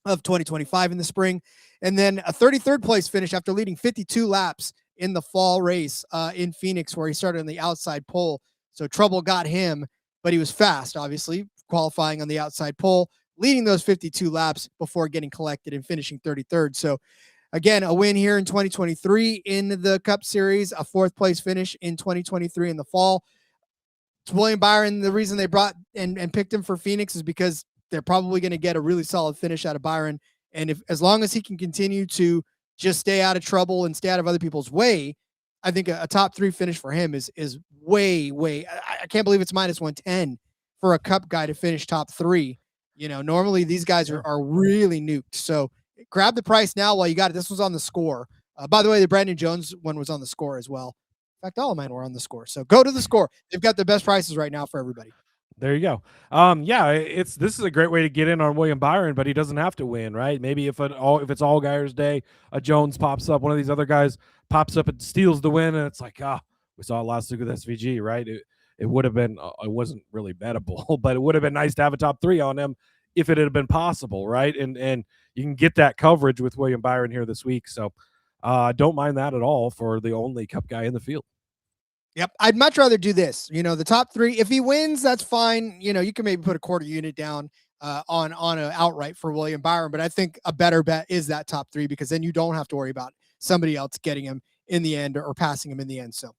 Speaker 1: of 2025 in the spring. And then a 33rd place finish after leading 52 laps in the fall race in Phoenix, where he started on the outside pole. So trouble got him, but he was fast, obviously, qualifying on the outside pole, leading those 52 laps before getting collected and finishing 33rd. So again, a win here in 2023 in the Cup Series, a 4th place finish in 2023 in the fall. It's William Byron. The reason they brought and picked him for Phoenix is because they're probably going to get a really solid finish out of Byron And as long as he can continue to just stay out of trouble and stay out of other people's way, I think a top 3 finish for him is way. I can't believe it's minus 110 for a Cup guy to finish top 3. Normally these guys are really nuked. So grab the price now while you got it. This was on the score. By the way, the Brandon Jones one was on the score as well. In fact, all of mine were on the score. So go to the score. They've got the best prices right now for everybody.
Speaker 6: There you go. This is a great way to get in on William Byron, but he doesn't have to win, right? Maybe if it's all Guyer's day, a Jones pops up, one of these other guys pops up and steals the win, and it's like, we saw it last week with SVG, right? It would have been, it wasn't really bettable, but it would have been nice to have a top 3 on him if it had been possible, right? And you can get that coverage with William Byron here this week, so don't mind that at all for the only Cup guy in the field.
Speaker 1: Yep. I'd much rather do this. The top 3, if he wins, that's fine. You can maybe put a quarter unit down on an outright for William Byron, but I think a better bet is that top 3, because then you don't have to worry about somebody else getting him in the end or passing him in the end. So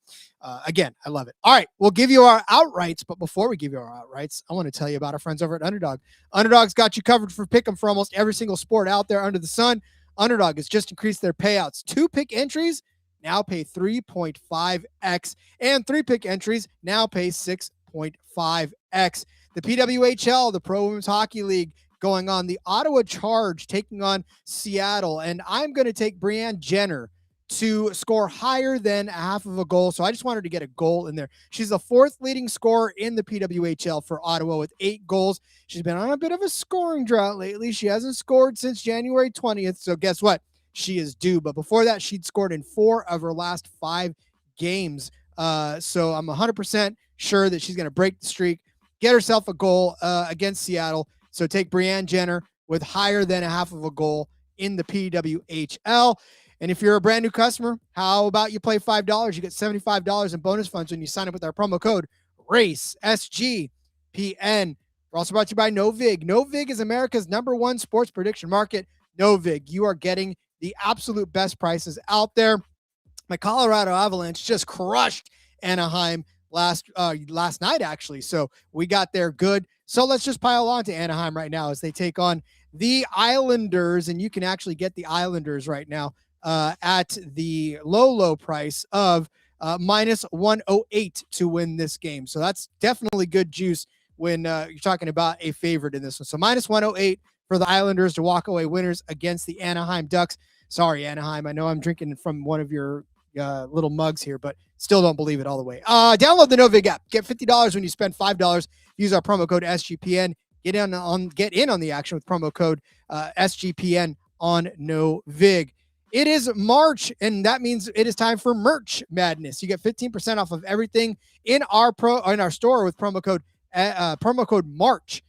Speaker 1: again, I love it. All right. We'll give you our outrights, but before we give you our outrights, I want to tell you about our friends over at Underdog. Underdog's got you covered for pick'em for almost every single sport out there under the sun. Underdog has just increased their payouts. 2 pick entries now pay 3.5x, and 3 pick entries now pay 6.5x. The PWHL, the Pro Women's Hockey League, going on. The Ottawa Charge taking on Seattle, and I'm going to take Brianne Jenner to score higher than half of a goal. So I just wanted to get a goal in there. She's the 4th leading scorer in the PWHL for Ottawa with 8 goals. She's been on a bit of a scoring drought lately. She hasn't scored since January 20th. So guess what? She is due. But before that, she'd scored in 4 of her last 5 games. So I'm 100% sure that she's going to break the streak, get herself a goal against Seattle. So take Brianne Jenner with higher than a half of a goal in the PWHL. And if you're a brand new customer, how about you play $5? You get $75 in bonus funds when you sign up with our promo code RACE, SGPN. We're also brought to you by NoVig. NoVig is America's #1 sports prediction market. NoVig, you are getting the absolute best prices out there. My Colorado Avalanche just crushed Anaheim last night, actually. So we got there good. So let's just pile on to Anaheim right now as they take on the Islanders. And you can actually get the Islanders right now at the low price of minus 108 to win this game. So that's definitely good juice when you're talking about a favorite in this one. So minus 108 for the Islanders to walk away winners against the Anaheim Ducks. Sorry, Anaheim. I know I'm drinking from one of your little mugs here, but still don't believe it all the way. Download the NoVig app. Get $50 when you spend $5. Use our promo code SGPN. Get in on the action with promo code SGPN on NoVig. It is March, and that means it is time for merch madness. You get 15% off of everything in our store with promo code March.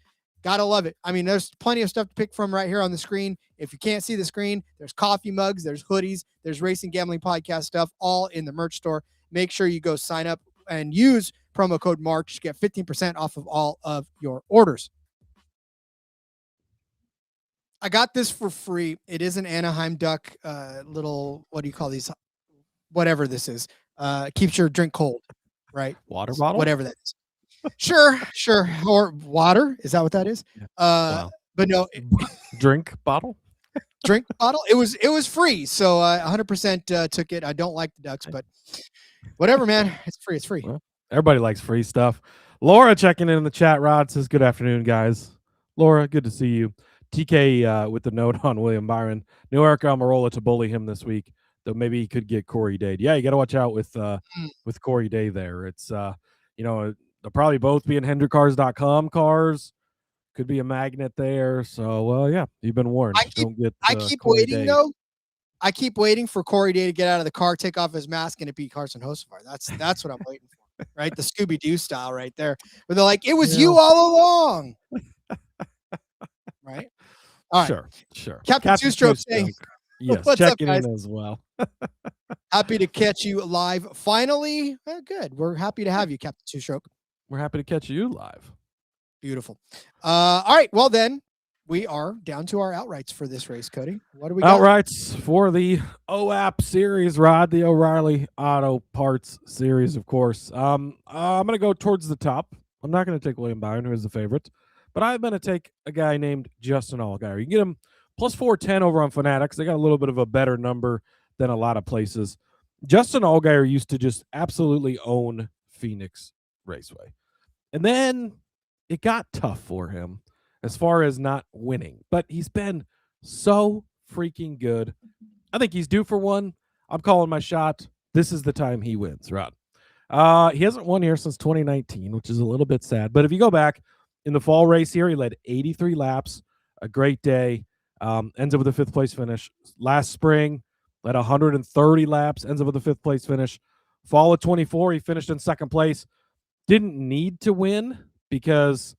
Speaker 1: Gotta love it. I mean, there's plenty of stuff to pick from right here on the screen. If you can't see the screen, there's coffee mugs, there's hoodies, there's Racing Gambling Podcast stuff, all in the merch store. Make sure you go sign up and use promo code March to get 15% off of all of your orders. I got this for free. It is an Anaheim Duck little, what do you call these? Whatever this is. Keeps your drink cold, right?
Speaker 6: Water bottle?
Speaker 1: Whatever that is. Sure. Or water. Is that what that is?
Speaker 6: Wow.
Speaker 1: But no.
Speaker 6: Drink bottle?
Speaker 1: Drink bottle. It was free. So I 100% took it. I don't like the Ducks, but whatever, man. It's free. It's free.
Speaker 6: Well, everybody likes free stuff. Laura checking in the chat. Rod says, good afternoon, guys. Laura, good to see you. TK with the note on William Byron. New Eric Almirola to bully him this week, though maybe he could get Corey Day. Yeah, you got to watch out with Corey Day there. It's, they'll probably both be in HendrickCars.com cars. Could be a magnet there. So, yeah, you've been warned.
Speaker 1: I keep waiting, though. I keep waiting for Corey Day to get out of the car, take off his mask, and it be Carson Hocevar. That's what I'm waiting for, right? The Scooby-Doo style right there. Where they're like, it was you all along. Right? All right.
Speaker 6: Sure.
Speaker 1: Captain Two-Stroke saying,
Speaker 6: yes,
Speaker 1: what's up,
Speaker 6: checking
Speaker 1: guys?
Speaker 6: in as well.
Speaker 1: Happy to catch you live. Finally, good. We're happy to have you, Captain Two-Stroke.
Speaker 6: We're happy to catch you live.
Speaker 1: Beautiful. All right. Well, then we are down to our outrights for this race, Cody. What do we got?
Speaker 6: Outrights for the OAP series, Rod, the O'Reilly Auto Parts series, of course. I'm going to go towards the top. I'm not going to take William Byron, who is the favorite, but I'm going to take a guy named Justin Allgaier. You can get him plus 410 over on Fanatics. They got a little bit of a better number than a lot of places. Justin Allgaier used to just absolutely own Phoenix Raceway. And then it got tough for him as far as not winning. But he's been so freaking good. I think he's due for one. I'm calling my shot. This is the time he wins, Rod. He hasn't won here since 2019, which is a little bit sad. But if you go back in the fall race here, he led 83 laps, a great day, ends up with a fifth-place finish. Last spring, led 130 laps, ends up with a fifth-place finish. Fall of 24, he finished in second place. Didn't need to win because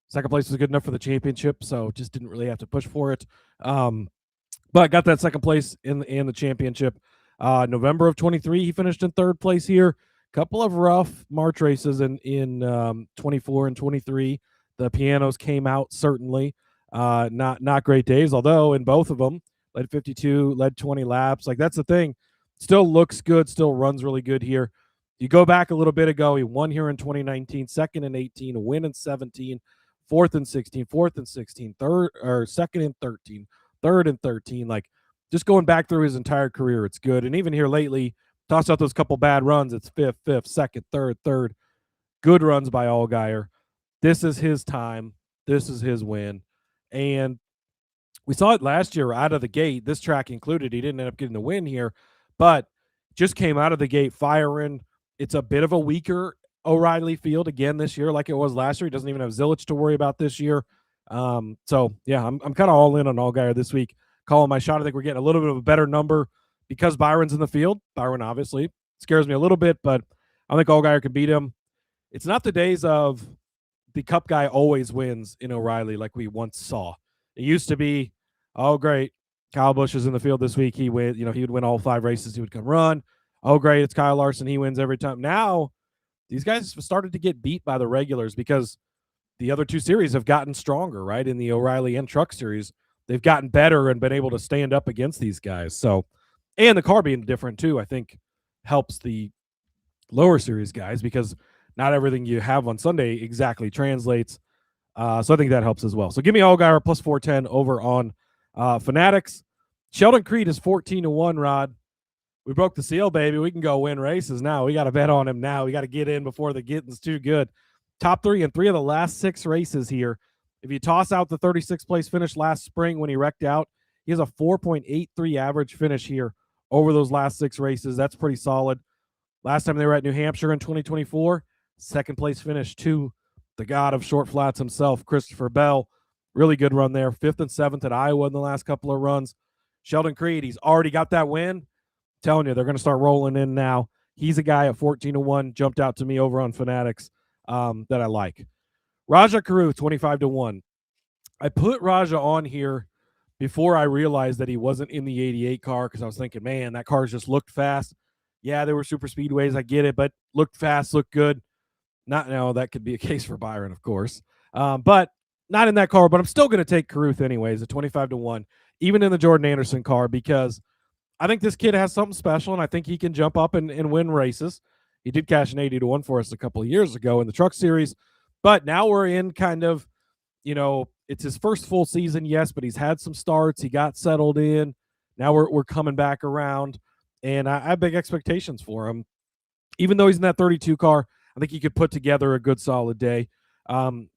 Speaker 6: second place was good enough for the championship, so just didn't really have to push for it. But got that second place in the championship. November of 23, he finished in third place here. Couple of rough March races in 24 and 23. The pianos came out, certainly. Not great days, although in both of them, led 52, led 20 laps. Like, that's the thing. Still looks good, still runs really good here. You go back a little bit ago, he won here in 2019, second in 18, a win in 17, fourth in 16, fourth in 16, second in 13, third in 13. Like, just going back through his entire career, it's good. And even here lately, toss out those couple bad runs, it's fifth, second, third. Good runs by Allgaier. This is his time. This is his win. And we saw it last year out of the gate, this track included. He didn't end up getting the win here, but just came out of the gate firing. It's a bit of a weaker O'Reilly field again this year, like it was last year. He doesn't even have Zilich to worry about this year. So yeah, I'm kind of all in on Allgaier this week. Calling my shot. I think we're getting a little bit of a better number because Byron's in the field. Byron obviously scares me a little bit, but I think Allgaier can beat him. It's not the days of the Cup guy always wins in O'Reilly like we once saw. It used to be, oh great, Kyle Busch is in the field this week. He win, he would win all 5 races. He would come run. Oh great, it's Kyle Larson. He wins every time. Now these guys have started to get beat by the regulars because the other 2 series have gotten stronger, right? In the O'Reilly and Truck Series, they've gotten better and been able to stand up against these guys. So, and the car being different too, I think helps the lower series guys because not everything you have on Sunday exactly translates. So I think that helps as well. So give me Allgaier plus 410 over on Fanatics. Sheldon Creed is 14-1, Rod. We broke the seal, baby. We can go win races now. We got to bet on him now. We got to get in before the getting's too good. Top 3 in 3 of the last 6 races here. If you toss out the 36th place finish last spring when he wrecked out, he has a 4.83 average finish here over those last 6 races. That's pretty solid. Last time they were at New Hampshire in 2024, second place finish to the god of short flats himself, Christopher Bell. Really good run there. 5th and 7th at Iowa in the last couple of runs. Sheldon Creed, he's already got that win. Telling you, they're going to start rolling in now. He's a guy at 14-1, jumped out to me over on Fanatics that I like. Raja Caruth, 25-1. I put Raja on here before I realized that he wasn't in the 88 car because I was thinking, man, that car just looked fast. Yeah, they were super speedways. I get it, but looked fast, looked good. Not now. That could be a case for Byron, of course. But not in that car. But I'm still going to take Caruth anyways at 25-1, even in the Jordan Anderson car, because I think this kid has something special, and I think he can jump up and win races. He did cash an 80-1 for us a couple of years ago in the Truck Series. But now we're in kind of, it's his first full season, yes, but he's had some starts. He got settled in. Now we're coming back around, and I have big expectations for him. Even though he's in that 32 car, I think he could put together a good, solid day.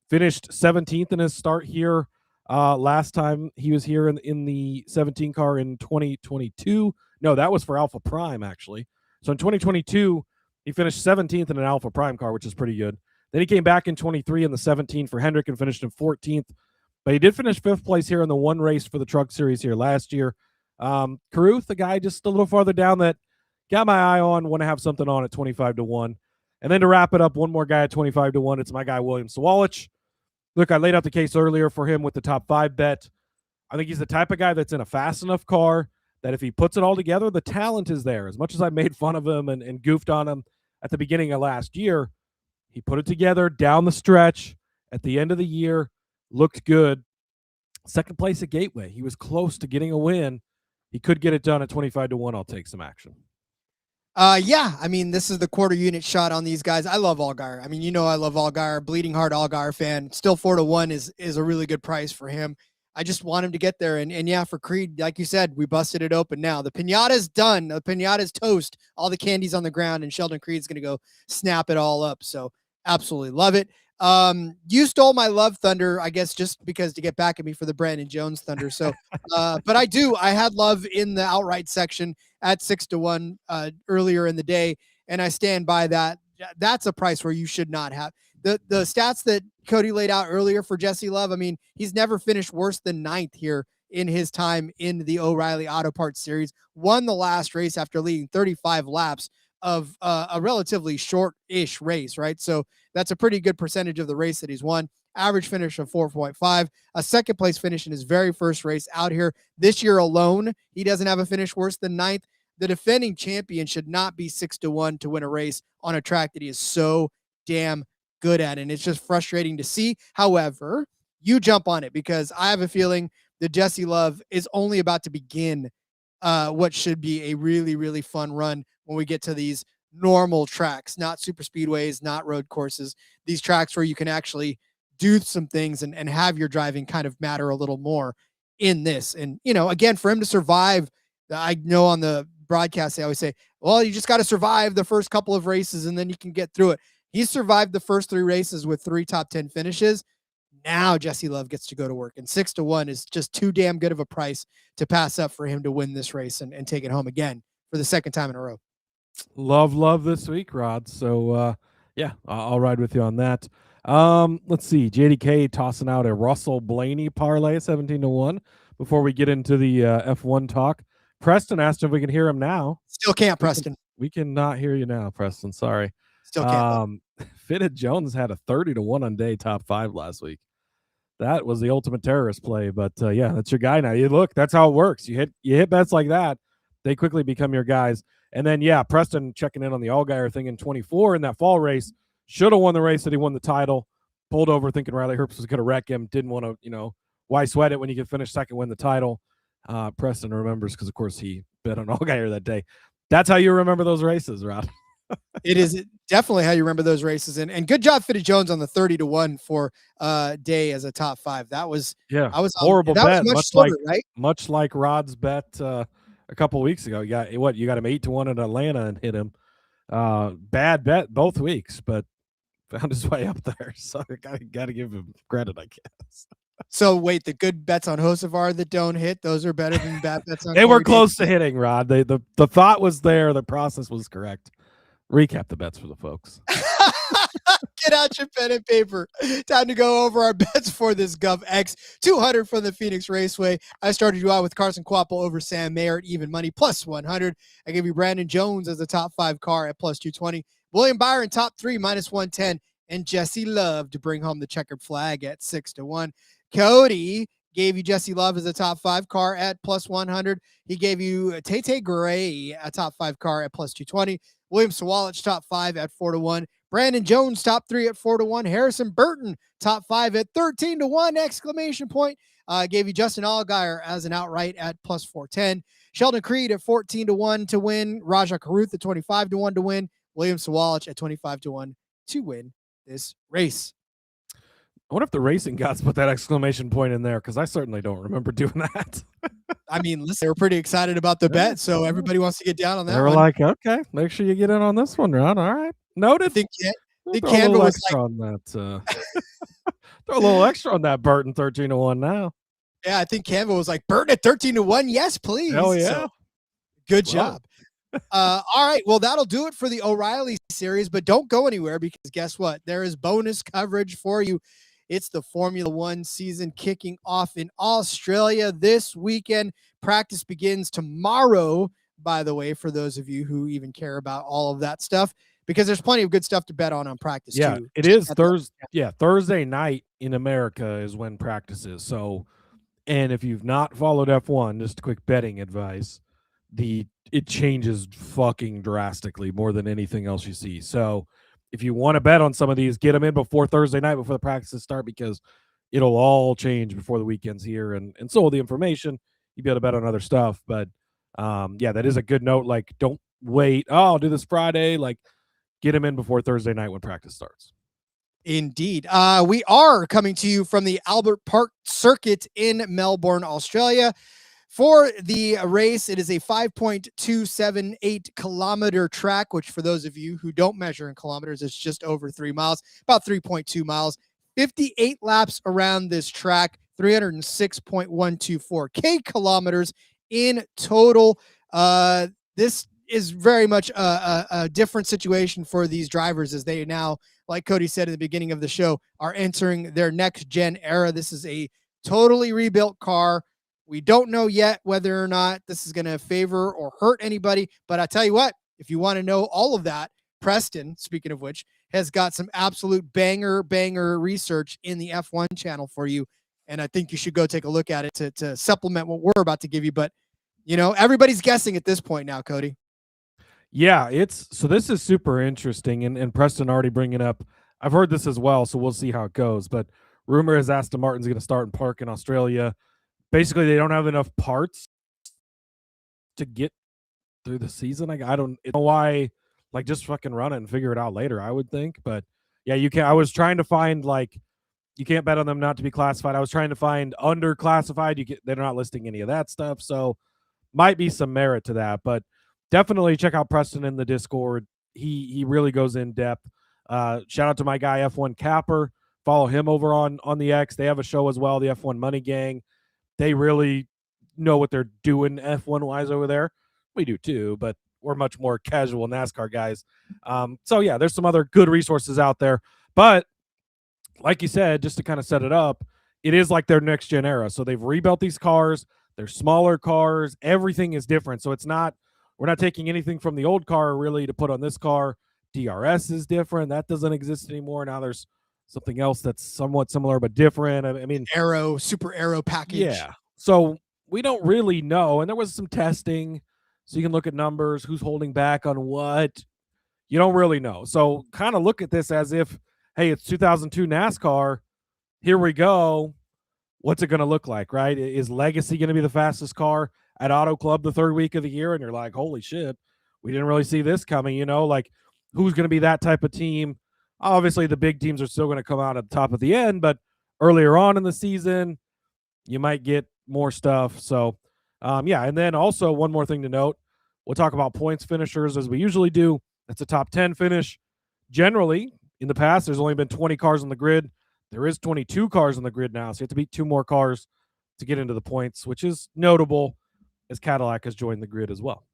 Speaker 6: Finished 17th in his start here last time he was here in the 17 car in 2022. No, that was for Alpha Prime, actually. So in 2022, he finished 17th in an Alpha Prime car, which is pretty good. Then he came back in 23 in the 17 for Hendrick and finished in 14th. But he did finish 5th place here in the 1 race for the Truck Series here last year. Caruth, the guy just a little farther down that got my eye on, want to have something on at 25-1. And then to wrap it up, one more guy at 25-1. It's my guy, William Sawalich. Look, I laid out the case earlier for him with the top 5 bet. I think he's the type of guy that's in a fast enough car that if he puts it all together, the talent is there. As much as I made fun of him and goofed on him at the beginning of last year, he put it together down the stretch at the end of the year, looked good. Second place at Gateway. He was close to getting a win. He could get it done at 25-1. I'll take some action.
Speaker 1: Yeah, I mean, this is the quarter unit shot on these guys. I love Allgaier. I mean, I love Allgaier, bleeding heart Allgaier fan. Still 4-1 is a really good price for him. I just want him to get there. And yeah, for Creed, like you said, we busted it open now. The pinata's done. The pinata's toast. All the candy's on the ground, and Sheldon Creed's going to go snap it all up. So absolutely love it. You stole my love thunder, I guess, just because to get back at me for the Brandon Jones thunder. So, but I had love in the outright section at 6-1 earlier in the day, and I stand by that. That's a price where you should not have the stats that Cody laid out earlier for Jesse Love. I mean, he's never finished worse than 9th here in his time in the O'Reilly Auto Parts Series, won the last race after leading 35 laps of a relatively short-ish race, right? So that's a pretty good percentage of the race that he's won. Average finish of 4.5, a second place finish in his very first race out here. This year alone, he doesn't have a finish worse than 9th. The defending champion should not be 6-1 to win a race on a track that he is so damn good at. And it's just frustrating to see. However, you jump on it because I have a feeling that Jesse Love is only about to begin what should be a really, really fun run when we get to these normal tracks, not super speedways, not road courses, these tracks where you can actually do some things and have your driving kind of matter a little more in this. And, you know, again, for him to survive, I know on the broadcast, they always say, well, you just got to survive the first couple of races and then you can get through it. He survived the first 3 races with 3 top 10 finishes. Now Jesse Love gets to go to work, and 6-1 is just too damn good of a price to pass up for him to win this race and take it home again for the second time in a row.
Speaker 6: Love this week, Rod. So, yeah, I'll ride with you on that. Let's see. JDK tossing out a Russell Blaney parlay, 17-1 before we get into the F1 talk. Preston asked if we can hear him now.
Speaker 1: Still can't, Preston.
Speaker 6: We cannot hear you now, Preston. Sorry.
Speaker 1: Still can't.
Speaker 6: Fitted Jones had a 30-1 on day top 5 last week. That was the ultimate terrorist play, but yeah, that's your guy now. You look, that's how it works. You hit bets like that, they quickly become your guys. And then yeah, Preston checking in on the Allgaier thing in 24 in that fall race. Should have won the race that he won the title. Pulled over thinking Riley Herbst was going to wreck him. Didn't want to, why sweat it when you can finish second, win the title. Preston remembers because of course he bet on Allgaier that day. That's how you remember those races, Rod.
Speaker 1: It is definitely how you remember those races. And good job, Fitted Jones, on the 30-1 for day as a top 5. That was
Speaker 6: horrible bet.
Speaker 1: Much
Speaker 6: like Rod's bet a couple of weeks ago. You got him 8-1 in Atlanta and hit him. Bad bet both weeks, but found his way up there. So I gotta give him credit, I guess.
Speaker 1: So wait, the good bets on Hocevar that don't hit, those are better than bad bets on
Speaker 6: They were close to hitting, Rod. The thought was there, the process was correct. Recap the bets for the folks.
Speaker 1: Get out your pen and paper. Time to go over our bets for this GOVX. 200 from the Phoenix Raceway. I started you out with Carson Kvapil over Sam Mayer at even money, plus 100. I gave you Brandon Jones as a top 5 car at plus 220. William Byron, top 3, minus 110. And Jesse Love to bring home the checkered flag at 6-1. Cody gave you Jesse Love as a top 5 car at plus 100. He gave you Tate Gray, a top 5 car at plus 220. William Sawalich, top 5 at 4-1. Brandon Jones, top 3 at 4-1. Harrison Burton, top 5 at 13-1, exclamation point. Gave you Justin Allgaier as an outright at plus 410. Sheldon Creed at 14-1 to win. Rajah Caruth at 25-1 to win. William Sawalich at 25-1 to win this race.
Speaker 6: I wonder if the racing gods put that exclamation point in there, because I certainly don't remember doing that.
Speaker 1: I mean, listen, they were pretty excited about the bet, so everybody wants to get down on that.
Speaker 6: They were like, okay, make sure you get in on this one, Ron. All right. Noted.
Speaker 1: I think Canva was like,
Speaker 6: on that. Throw a little extra on that Burton 13-1 now.
Speaker 1: Yeah, I think Canva was like, Burton at 13-1. Yes, please.
Speaker 6: Hell yeah.
Speaker 1: So, good job. All right. Well, that'll do it for the O'Reilly series, but don't go anywhere because guess what? There is bonus coverage for you. It's the Formula One season kicking off in Australia this weekend. Practice begins tomorrow, by the way, for those of you who even care about all of that stuff, because there's plenty of good stuff to bet on practice.
Speaker 6: Yeah,
Speaker 1: too.
Speaker 6: It is Thursday. Yeah, Thursday night in America is when practice is. So, and if you've not followed F1, just quick betting advice, it changes fucking drastically more than anything else you see. So if you want to bet on some of these, get them in before Thursday night, before the practices start, because it'll all change before the weekend's here. And so will the information. You'll be able to bet on other stuff. But yeah, that is a good note. Like, don't wait. Oh, I'll do this Friday. Like, get them in before Thursday night when practice starts.
Speaker 1: Indeed. We are coming to you from the Albert Park Circuit in Melbourne, Australia. For the race, it is a 5.278 kilometer track, which for those of you who don't measure in kilometers, is just over 3 miles, about 3.2 miles, 58 laps around this track, 306.124 kilometers in total. This is very much a different situation for these drivers as they now, like Cody said at the beginning of the show, are entering their next gen era. This is a totally rebuilt car. We don't know yet whether or not this is going to favor or hurt anybody, but I tell you what, if you want to know all of that, Preston, speaking of which, has got some absolute banger research in the F1 channel for you, and I think you should go take a look at it to supplement what we're about to give you. But you know, everybody's guessing at this point now, Cody.
Speaker 6: Yeah, this is super interesting, and Preston already bringing up, I've heard this as well, so we'll see how it goes, but rumor is Aston Martin's going to start in park in Australia. Basically, they don't have enough parts to get through the season. I don't know why, like, just fucking run it and figure it out later, I would think, but yeah, you can't. I was trying to find, like, you can't bet on them not to be classified. I was trying to find underclassified. They're not listing any of that stuff, so might be some merit to that, but definitely check out Preston in the Discord. He really goes in depth. Shout out to my guy F1 Capper. Follow him over on the X. They have a show as well, the F1 Money Gang. They really know what they're doing F1 wise over there. We do too, but we're much more casual NASCAR guys. So yeah, there's some other good resources out there. But like you said, just to kind of set it up, it is like their next gen era. So they've rebuilt these cars. They're smaller cars. Everything is different. So we're not taking anything from the old car really to put on this car. DRS is different. That doesn't exist anymore. Now there's something else that's somewhat similar but different. I mean,
Speaker 1: super aero package.
Speaker 6: Yeah. So we don't really know. And there was some testing, so you can look at numbers, who's holding back on what. You don't really know. So kind of look at this as if, hey, it's 2002 NASCAR. Here we go. What's it going to look like, right? Is Legacy going to be the fastest car at Auto Club the third week of the year? And you're like, holy shit, we didn't really see this coming, you know? Like, who's going to be that type of team? Obviously, the big teams are still going to come out at the top of the end, but earlier on in the season, you might get more stuff. So, yeah, and then also one more thing to note, we'll talk about points finishers as we usually do. That's a top 10 finish. Generally, in the past, there's only been 20 cars on the grid. There is 22 cars on the grid now, so you have to beat 2 more cars to get into the points, which is notable as Cadillac has joined the grid as well.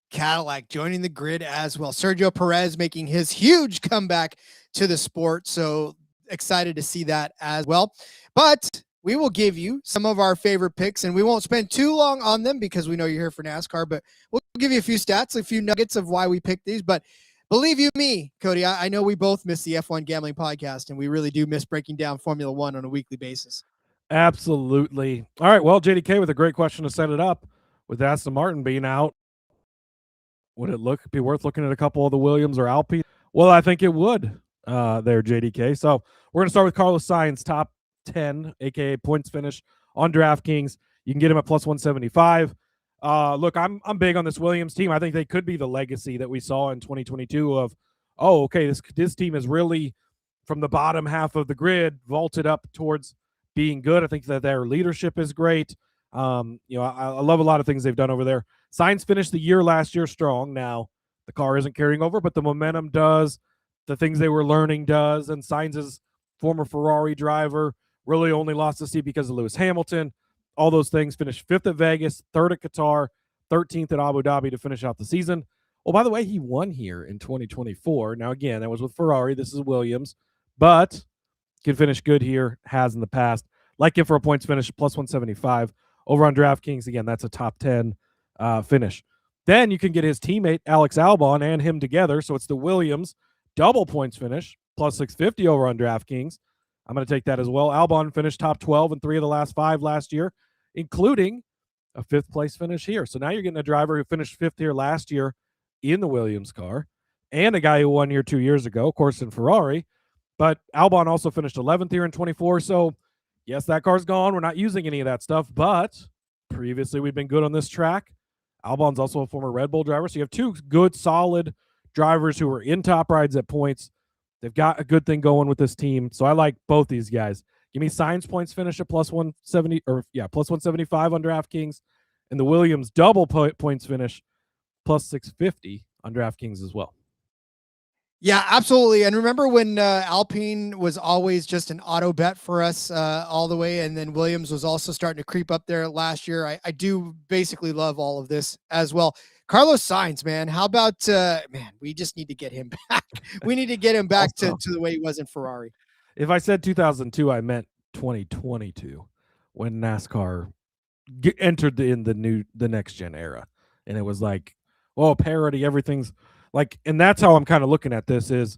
Speaker 1: Cadillac joining the grid as well. Sergio Perez making his huge comeback to the sport, so excited to see that as well. But we will give you some of our favorite picks, and we won't spend too long on them because we know you're here for NASCAR, but we'll give you a few stats, a few nuggets of why we picked these. But believe you me, Cody, I know we both miss the F1 Gambling Podcast, and we really do miss breaking down Formula One on a weekly basis.
Speaker 6: Absolutely. All right, well, JDK with a great question to set it up. With Aston Martin being out, would it be worth looking at a couple of the Williams or Alpine? Well, I think it would there, JDK. So we're going to start with Carlos Sainz, top 10, a.k.a. points finish on DraftKings. You can get him at plus 175. Look, I'm big on this Williams team. I think they could be the legacy that we saw in 2022 of, oh, okay, this team is really from the bottom half of the grid vaulted up towards being good. I think that their leadership is great. I love a lot of things they've done over there. Sainz finished the year last year strong. Now the car isn't carrying over, but the momentum does. The things they were learning does. And Sainz's former Ferrari driver really only lost the seat because of Lewis Hamilton. All those things. Finished 5th at Vegas, 3rd at Qatar, 13th at Abu Dhabi to finish out the season. Oh, by the way, he won here in 2024. Now, again, that was with Ferrari. This is Williams. But can finish good here, has in the past. Like him for a points finish, plus 175. Over on DraftKings, again, that's a top 10 finish. Then you can get his teammate, Alex Albon, and him together. So it's the Williams double points finish, plus 650 over on DraftKings. I'm going to take that as well. Albon finished top 12 in 3 of the last 5 last year, including a 5th place finish here. So now you're getting a driver who finished 5th here last year in the Williams car and a guy who won here 2 years ago, of course, in Ferrari. But Albon also finished 11th here in 24. So yes, that car's gone. We're not using any of that stuff, but previously we've been good on this track. Albon's also a former Red Bull driver. So you have 2 good, solid drivers who are in top rides at points. They've got a good thing going with this team. So I like both these guys. Give me Sainz points finish at plus 170 plus 175 on DraftKings, and the Williams double points finish plus 650 on DraftKings as well.
Speaker 1: Yeah, absolutely. And remember when Alpine was always just an auto bet for us all the way, and then Williams was also starting to creep up there last year. I do basically love all of this as well. Carlos Sainz, man, how about man? We just need to get him back. We need to get him back to the way he was in Ferrari.
Speaker 6: If I said 2002, I meant 2022 when NASCAR entered the next gen era, and it was like, oh, parody, everything's like, and that's how I'm kind of looking at this. Is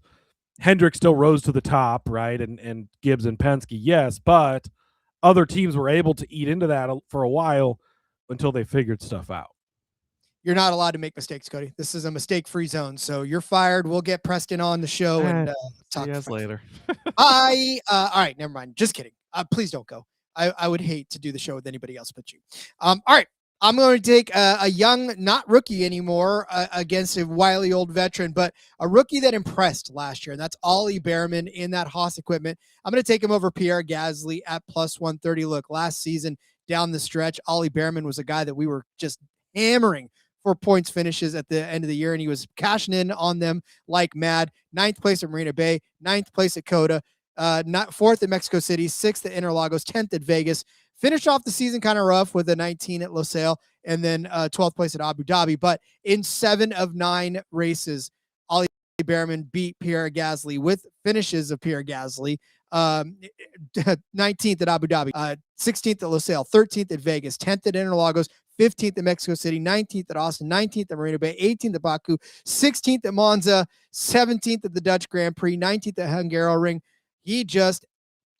Speaker 6: Hendrick still rose to the top, right? And Gibbs and Penske, yes, but other teams were able to eat into that for a while until they figured stuff out.
Speaker 1: You're not allowed to make mistakes, Cody. This is a mistake-free zone, so you're fired. We'll get Preston on the show and talk.
Speaker 6: See you guys later.
Speaker 1: All right, never mind. Just kidding. Please don't go. I would hate to do the show with anybody else but you. All right, I'm going to take a young, not rookie anymore, against a wily old veteran, but a rookie that impressed last year, and that's Ollie Behrman in that Haas equipment. I'm going to take him over Pierre Gasly at plus 130. Look, last season down the stretch, Ollie Behrman was a guy that we were just hammering for points finishes at the end of the year, and he was cashing in on them like mad. 9th place at Marina Bay, 9th place at Coda, 4th at Mexico City, 6th at Interlagos, 10th at Vegas. Finished off the season kind of rough with a 19 at Losail, and then 12th place at Abu Dhabi. But in 7 of 9 races, Ollie Behrman beat Pierre Gasly with finishes of Pierre Gasly. 19th at Abu Dhabi, 16th at Losail, 13th at Vegas, 10th at Interlagos, 15th at Mexico City, 19th at Austin, 19th at Marina Bay, 18th at Baku, 16th at Monza, 17th at the Dutch Grand Prix, 19th at Hungaroring. He just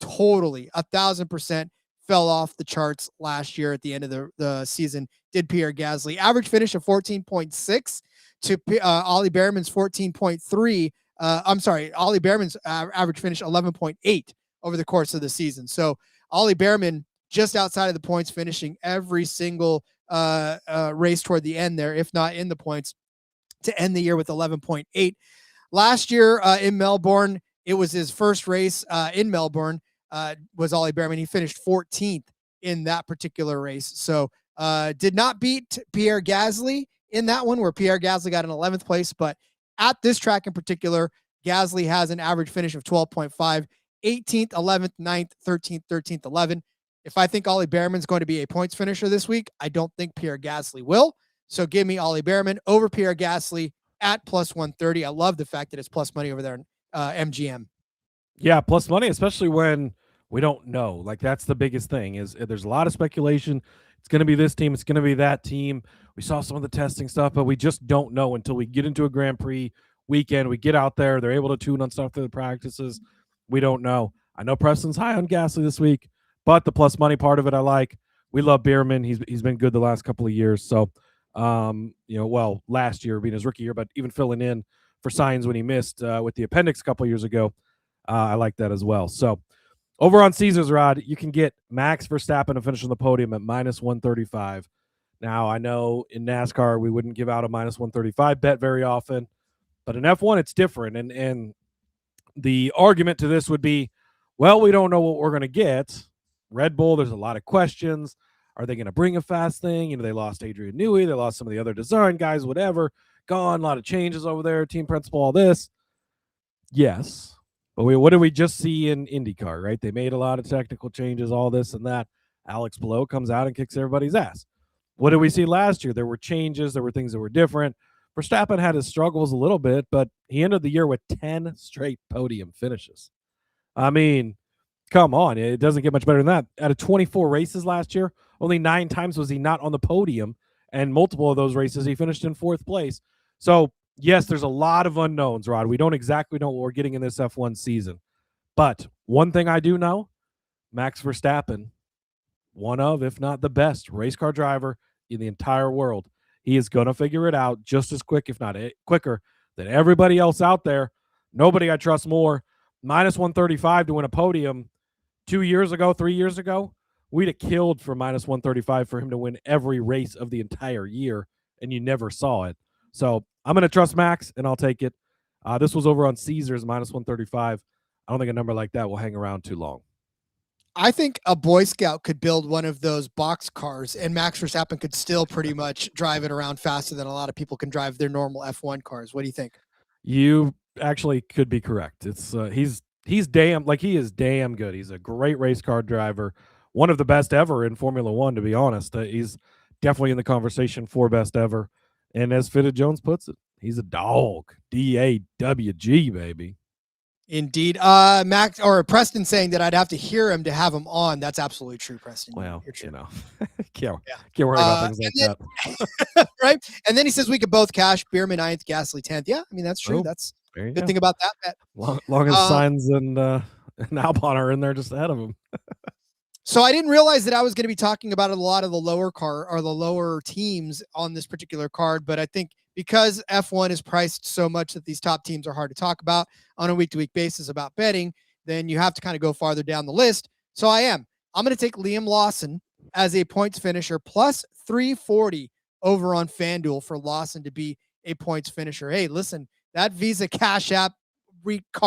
Speaker 1: totally 1,000% fell off the charts last year at the end of the season, did Pierre Gasly. Average finish of 14.6 to Ollie Behrman's 14.3. I'm sorry, Ollie Behrman's average finish 11.8 over the course of the season. So Ollie Behrman just outside of the points, finishing every single race toward the end there, if not in the points, to end the year with 11.8. Last year in Melbourne, it was his first race in Melbourne, was Ollie Behrman. He finished 14th in that particular race. So did not beat Pierre Gasly in that one, where Pierre Gasly got an 11th place. But at this track in particular, Gasly has an average finish of 12.5, 18th, 11th, 9th, 13th, 13th, 11th. If I think Ollie Behrman's going to be a points finisher this week, I don't think Pierre Gasly will. So give me Ollie Behrman over Pierre Gasly at plus 130. I love the fact that it's plus money over there in MGM.
Speaker 6: Yeah, plus money, especially when we don't know. Like, that's the biggest thing, is there's a lot of speculation. It's going to be this team. It's going to be that team. We saw some of the testing stuff, but we just don't know until we get into a Grand Prix weekend. We get out there. They're able to tune on stuff through the practices. We don't know. I know Preston's high on Gasly this week, but the plus money part of it I like. We love Behrman. He's been good the last couple of years. So, last year being his rookie year, but even filling in for Sainz when he missed with the appendix a couple of years ago, I like that as well. So over on Caesars, Rod, you can get Max Verstappen to finish on the podium at minus 135. Now, I know in NASCAR we wouldn't give out a minus 135 bet very often, but in F1 it's different. And the argument to this would be, well, we don't know what we're going to get. Red Bull, there's a lot of questions. Are they going to bring a fast thing? You know, they lost Adrian Newey. They lost some of the other design guys, whatever. Gone, a lot of changes over there, team principal, all this. Yes. But what did we just see in IndyCar, right? They made a lot of technical changes, all this and that. Alex Blow comes out and kicks everybody's ass. What did we see last year? There were changes. There were things that were different. Verstappen had his struggles a little bit, but he ended the year with 10 straight podium finishes. I mean, come on. It doesn't get much better than that. Out of 24 races last year, only 9 times was he not on the podium, and multiple of those races he finished in 4th place. So, yes, there's a lot of unknowns, Rod. We don't exactly know what we're getting in this F1 season. But one thing I do know, Max Verstappen, one of, if not the best, race car driver in the entire world. He is going to figure it out just as quick, if not quicker, than everybody else out there. Nobody I trust more. Minus 135 to win a podium 2 years ago, 3 years ago, we'd have killed for minus 135 for him to win every race of the entire year, and you never saw it. So I'm going to trust Max, and I'll take it. This was over on Caesars, minus 135. I don't think a number like that will hang around too long.
Speaker 1: I think a Boy Scout could build one of those box cars, and Max Verstappen could still pretty much drive it around faster than a lot of people can drive their normal F1 cars. What do you think?
Speaker 6: You actually could be correct. It's he's damn, like, he is damn good. He's a great race car driver, one of the best ever in Formula One, to be honest. He's definitely in the conversation for best ever. And as Fitted Jones puts it, he's a dog. DAWG, baby.
Speaker 1: Indeed. Max or Preston saying that I'd have to hear him to have him on. That's absolutely true, Preston.
Speaker 6: Well,
Speaker 1: you're true.
Speaker 6: Can't worry about things like
Speaker 1: that. Right. And then he says we could both cash. Bierman 9th, Gasly 10th. Yeah, I mean, that's true. That's good thing about that bet.
Speaker 6: Long as Sainz and Albon are in there just ahead of him.
Speaker 1: So I didn't realize that I was going to be talking about a lot of the lower teams on this particular card, but I think because F1 is priced so much that these top teams are hard to talk about on a week-to-week basis about betting, then you have to kind of go farther down the list. So I'm going to take Liam Lawson as a points finisher, plus 340 over on FanDuel for Lawson to be a points finisher. Hey, listen, that Visa Cash App, VCrab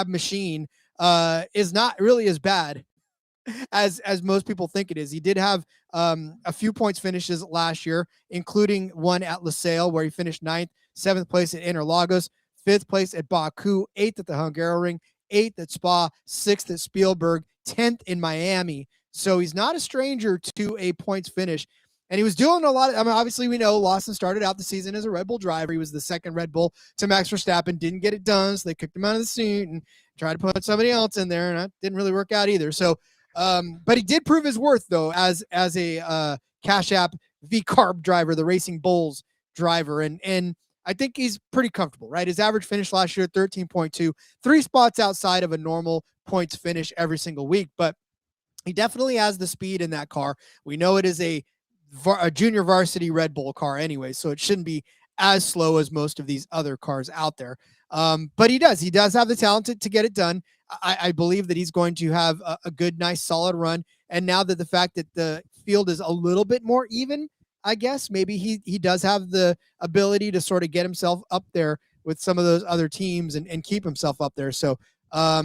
Speaker 1: machine is not really as bad as most people think it is. He did have a few points finishes last year, including one at Losail where he finished 9th, 7th place at Interlagos, 5th place at Baku, 8th at the Hungaroring, 8th at Spa, 6th at Spielberg, 10th in Miami. So he's not a stranger to a points finish. And he was doing a lot of, obviously we know Lawson started out the season as a Red Bull driver. He was the second Red Bull to Max Verstappen, didn't get it done. So they kicked him out of the seat and tried to put somebody else in there. And that didn't really work out either. So, but he did prove his worth though, as a Cash App VCarb driver, the Racing Bulls driver. And I think he's pretty comfortable, right? His average finish last year, 13.2, 3 spots outside of a normal points finish every single week, but he definitely has the speed in that car. We know it is a junior varsity Red Bull car anyway, so it shouldn't be as slow as most of these other cars out there. But he does have the talent to get it done. I believe that he's going to have a good, nice, solid run. And now that the fact that the field is a little bit more even, I guess maybe he does have the ability to sort of get himself up there with some of those other teams and keep himself up there. So, I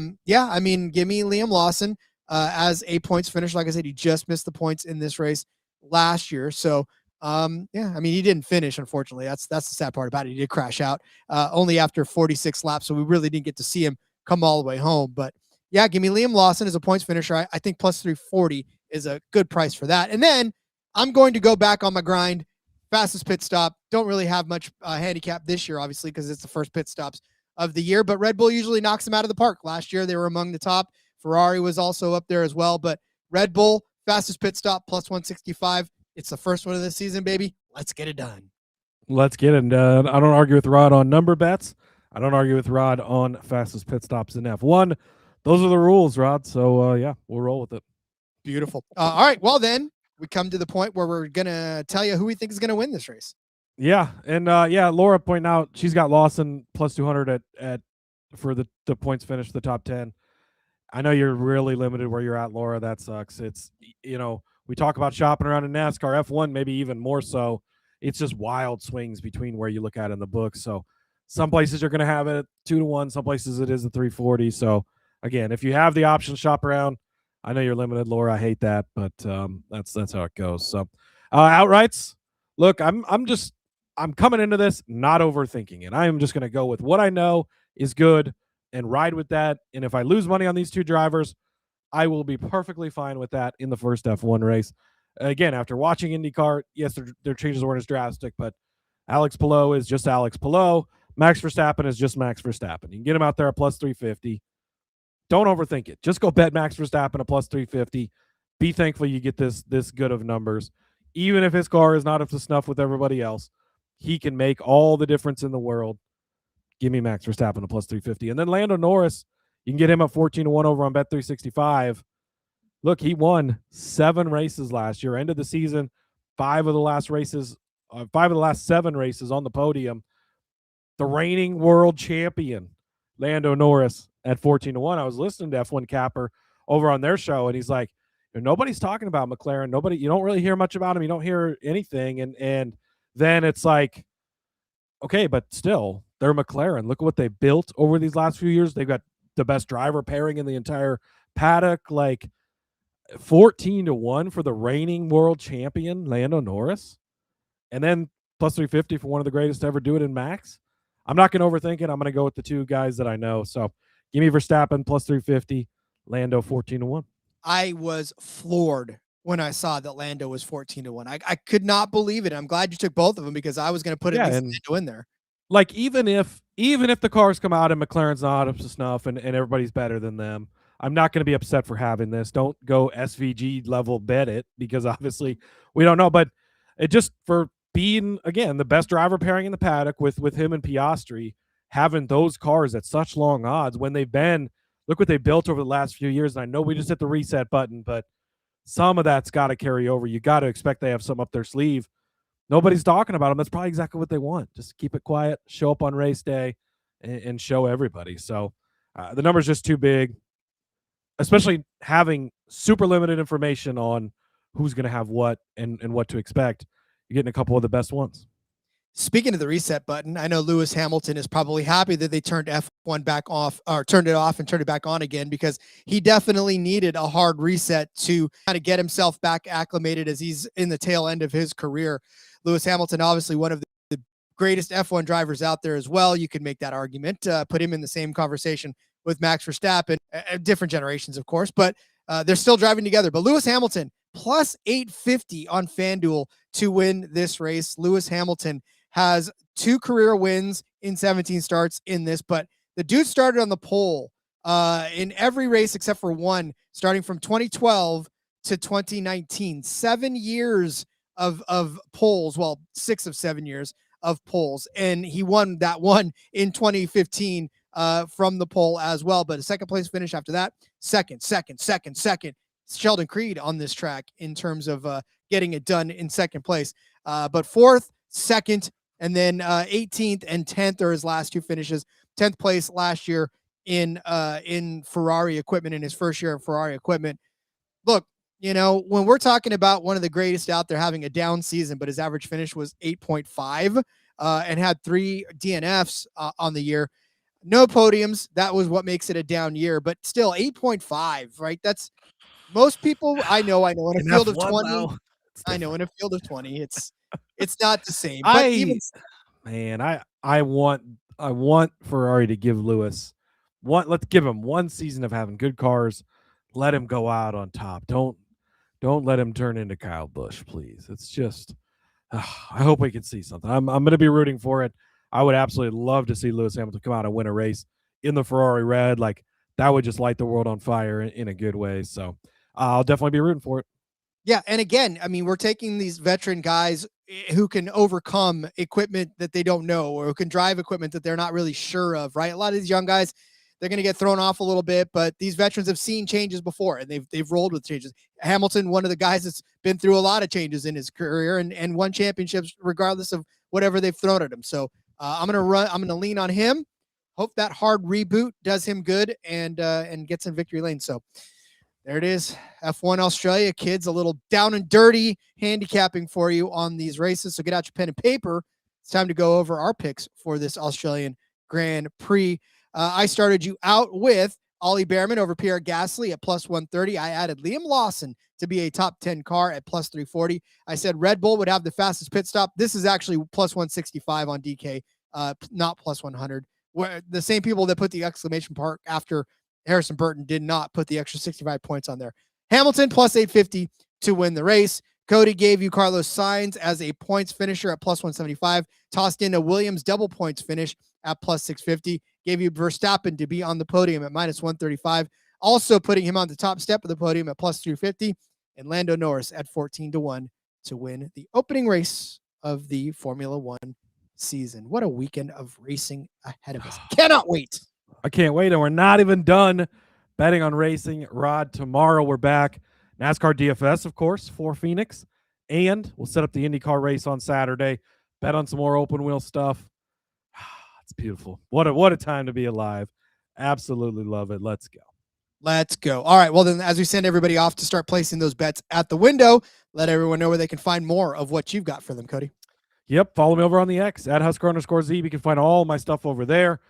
Speaker 1: mean, give me Liam Lawson as a points finish. Like I said, he just missed the points in this race last year. So, I mean, he didn't finish, unfortunately. That's the sad part about it. He did crash out only after 46 laps. So we really didn't get to see him come all the way home. But yeah, give me Liam Lawson as a points finisher. I think plus 340 is a good price for that. And then I'm going to go back on my grind. Fastest pit stop. Don't really have much handicap this year, obviously, because it's the first pit stops of the year. But Red Bull usually knocks them out of the park. Last year, they were among the top. Ferrari was also up there as well. But Red Bull, fastest pit stop, plus 165. It's the first one of the season, baby. Let's get it done.
Speaker 6: Let's get it done. I don't argue with Rod on number bets. I don't argue with Rod on fastest pit stops in F1. Those are the rules, Rod. So, we'll roll with it.
Speaker 1: Beautiful. All right. Well, then we come to the point where we're going to tell you who we think is going to win this race.
Speaker 6: Yeah. And, Laura pointing out she's got Lawson plus 200 at for the points finish, the top 10. I know you're really limited where you're at, Laura. That sucks. It's, we talk about shopping around in NASCAR, F1 maybe even more so. It's just wild swings between where you look at in the book. So some places you're going to have it at 2-1. Some places it is at 340. So again, if you have the option, shop around. I know you're limited, Laura. I hate that, but that's how it goes. So outrights. Look, I'm coming into this not overthinking it. I am just going to go with what I know is good and ride with that. And if I lose money on these two drivers, I will be perfectly fine with that in the first F1 race. Again, after watching IndyCar, yes, their changes weren't as drastic, but Alex Palou is just Alex Palou. Max Verstappen is just Max Verstappen. You can get him out there at plus 350. Don't overthink it. Just go bet Max Verstappen at plus 350. Be thankful you get this good of numbers. Even if his car is not up to snuff with everybody else, he can make all the difference in the world. Give me Max Verstappen at plus 350. And then Lando Norris, you can get him at 14-1 over on Bet365. Look, he won 7 races last year. End of the season, 5 of the last 7 races on the podium. The reigning world champion, Lando Norris, at 14-1. I was listening to F1 Capper over on their show, and he's like, nobody's talking about McLaren. You don't really hear much about him. You don't hear anything. And then it's like, okay, but still, they're McLaren. Look at what they built over these last few years. They've got the best driver pairing in the entire paddock. Like 14-1 for the reigning world champion, Lando Norris. And then plus 350 for one of the greatest to ever do it in Max. I'm not going to overthink it. I'm going to go with the two guys that I know. So give me Verstappen plus 350, Lando 14-1.
Speaker 1: I was floored when I saw that Lando was 14-1. I could not believe it. I'm glad you took both of them because I was going to put at least Lando in there.
Speaker 6: Like even if the cars come out and McLaren's not up to snuff and everybody's better than them, I'm not going to be upset for having this. Don't go SVG level bet it because obviously we don't know. But it just for being, again, the best driver pairing in the paddock with him and Piastri, having those cars at such long odds when they've been, look what they built over the last few years. And I know we just hit the reset button, but some of that's got to carry over. You got to expect they have some up their sleeve. Nobody's talking about them. That's probably exactly what they want. Just keep it quiet, show up on race day, and show everybody. So the number's just too big, especially having super limited information on who's going to have what and what to expect. You're getting a couple of the best ones.
Speaker 1: Speaking of the reset button, I know Lewis Hamilton is probably happy that they turned F1 back off, or turned it off and turned it back on again, because he definitely needed a hard reset to kind of get himself back acclimated as he's in the tail end of his career. Lewis Hamilton, obviously one of the greatest F1 drivers out there as well. You could make that argument, put him in the same conversation with Max Verstappen, different generations, of course, but they're still driving together. But Lewis Hamilton, plus 850 on FanDuel to win this race. Lewis Hamilton has 2 career wins in 17 starts in this, but the dude started on the pole in every race except for one, starting from 2012 to 2019. 7 years of poles, well, 6 of 7 years of poles, and he won that one in 2015 from the pole as well. But a second place finish after that. Second. Sheldon Creed on this track in terms of getting it done in second place. But fourth, second, and then 18th and 10th are his last 2 finishes. 10th place last year in Ferrari equipment, in his first year of Ferrari equipment. Look, you know, when we're talking about one of the greatest out there having a down season, but his average finish was 8.5 and had 3 DNFs on the year. No podiums. That was what makes it a down year, but still 8.5, right? That's most people. I know in a field of 20, in a field of 20, it's not the same. But
Speaker 6: I want Ferrari to give Lewis one. Let's give him one season of having good cars. Let him go out on top. Don't let him turn into Kyle Busch, please. It's just, I hope we can see something. I'm going to be rooting for it. I would absolutely love to see Lewis Hamilton come out and win a race in the Ferrari red. Like, that would just light the world on fire in a good way. So I'll definitely be rooting for it.
Speaker 1: Yeah, and again, I mean, we're taking these veteran guys who can overcome equipment that they don't know, or who can drive equipment that they're not really sure of, right? A lot of these young guys, they're going to get thrown off a little bit, but these veterans have seen changes before, and they've rolled with changes. Hamilton, one of the guys that's been through a lot of changes in his career and won championships regardless of whatever they've thrown at him. So I'm going to lean on him. Hope that hard reboot does him good and gets in victory lane. So there it is. F1 Australia, kids, a little down and dirty handicapping for you on these races. So get out your pen and paper. It's time to go over our picks for this Australian Grand Prix. I started you out with Ollie Behrman over Pierre Gasly at plus 130. I added Liam Lawson to be a top 10 car at plus 340. I said Red Bull would have the fastest pit stop. This is actually plus 165 on DK, not plus 100. Where the same people that put the exclamation mark after Harrison Burton did not put the extra 65 points on there. Hamilton plus 850 to win the race. Cody gave you Carlos Sainz as a points finisher at plus 175. Tossed in a Williams double points finish at plus 650. Gave you Verstappen to be on the podium at minus 135. Also putting him on the top step of the podium at plus 250. And Lando Norris at 14-1 to win the opening race of the Formula One season. What a weekend of racing ahead of us. Cannot wait.
Speaker 6: I can't wait. And we're not even done betting on racing. Rod, tomorrow we're back. NASCAR DFS, of course, for Phoenix. And we'll set up the IndyCar race on Saturday. Bet on some more open wheel stuff. It's beautiful. What a time to be alive. Absolutely love it. Let's go.
Speaker 1: Let's go. All right. Well, then, as we send everybody off to start placing those bets at the window, let everyone know where they can find more of what you've got for them, Cody.
Speaker 6: Yep. Follow me over on the X at Husker_Zeeb. You can find all my stuff over there.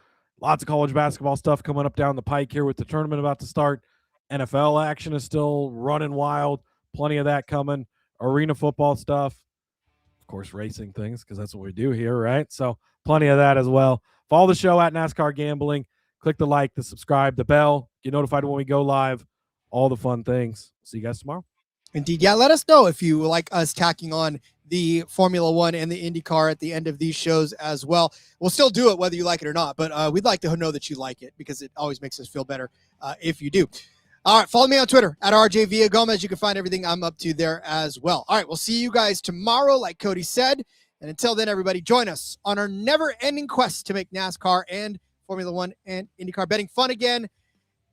Speaker 6: Lots of college basketball stuff coming up down the pike here with the tournament about to start. NFL action is still running wild. Plenty of that coming. Arena football stuff. Of course, racing things, because that's what we do here, right? So plenty of that as well. Follow the show at NASCAR Gambling. Click the like, the subscribe, the bell. Get notified when we go live. All the fun things. See you guys tomorrow.
Speaker 1: Indeed. Yeah, let us know if you like us tacking on the Formula One and the IndyCar at the end of these shows as well. We'll still do it whether you like it or not, but we'd like to know that you like it because it always makes us feel better if you do. All right, follow me on Twitter at RJ Villagomez. You can find everything I'm up to there as well. All right, we'll see you guys tomorrow, like Cody said. And until then, everybody, join us on our never-ending quest to make NASCAR and Formula One and IndyCar betting fun again.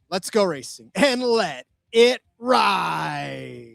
Speaker 1: Let's go racing and let it ride.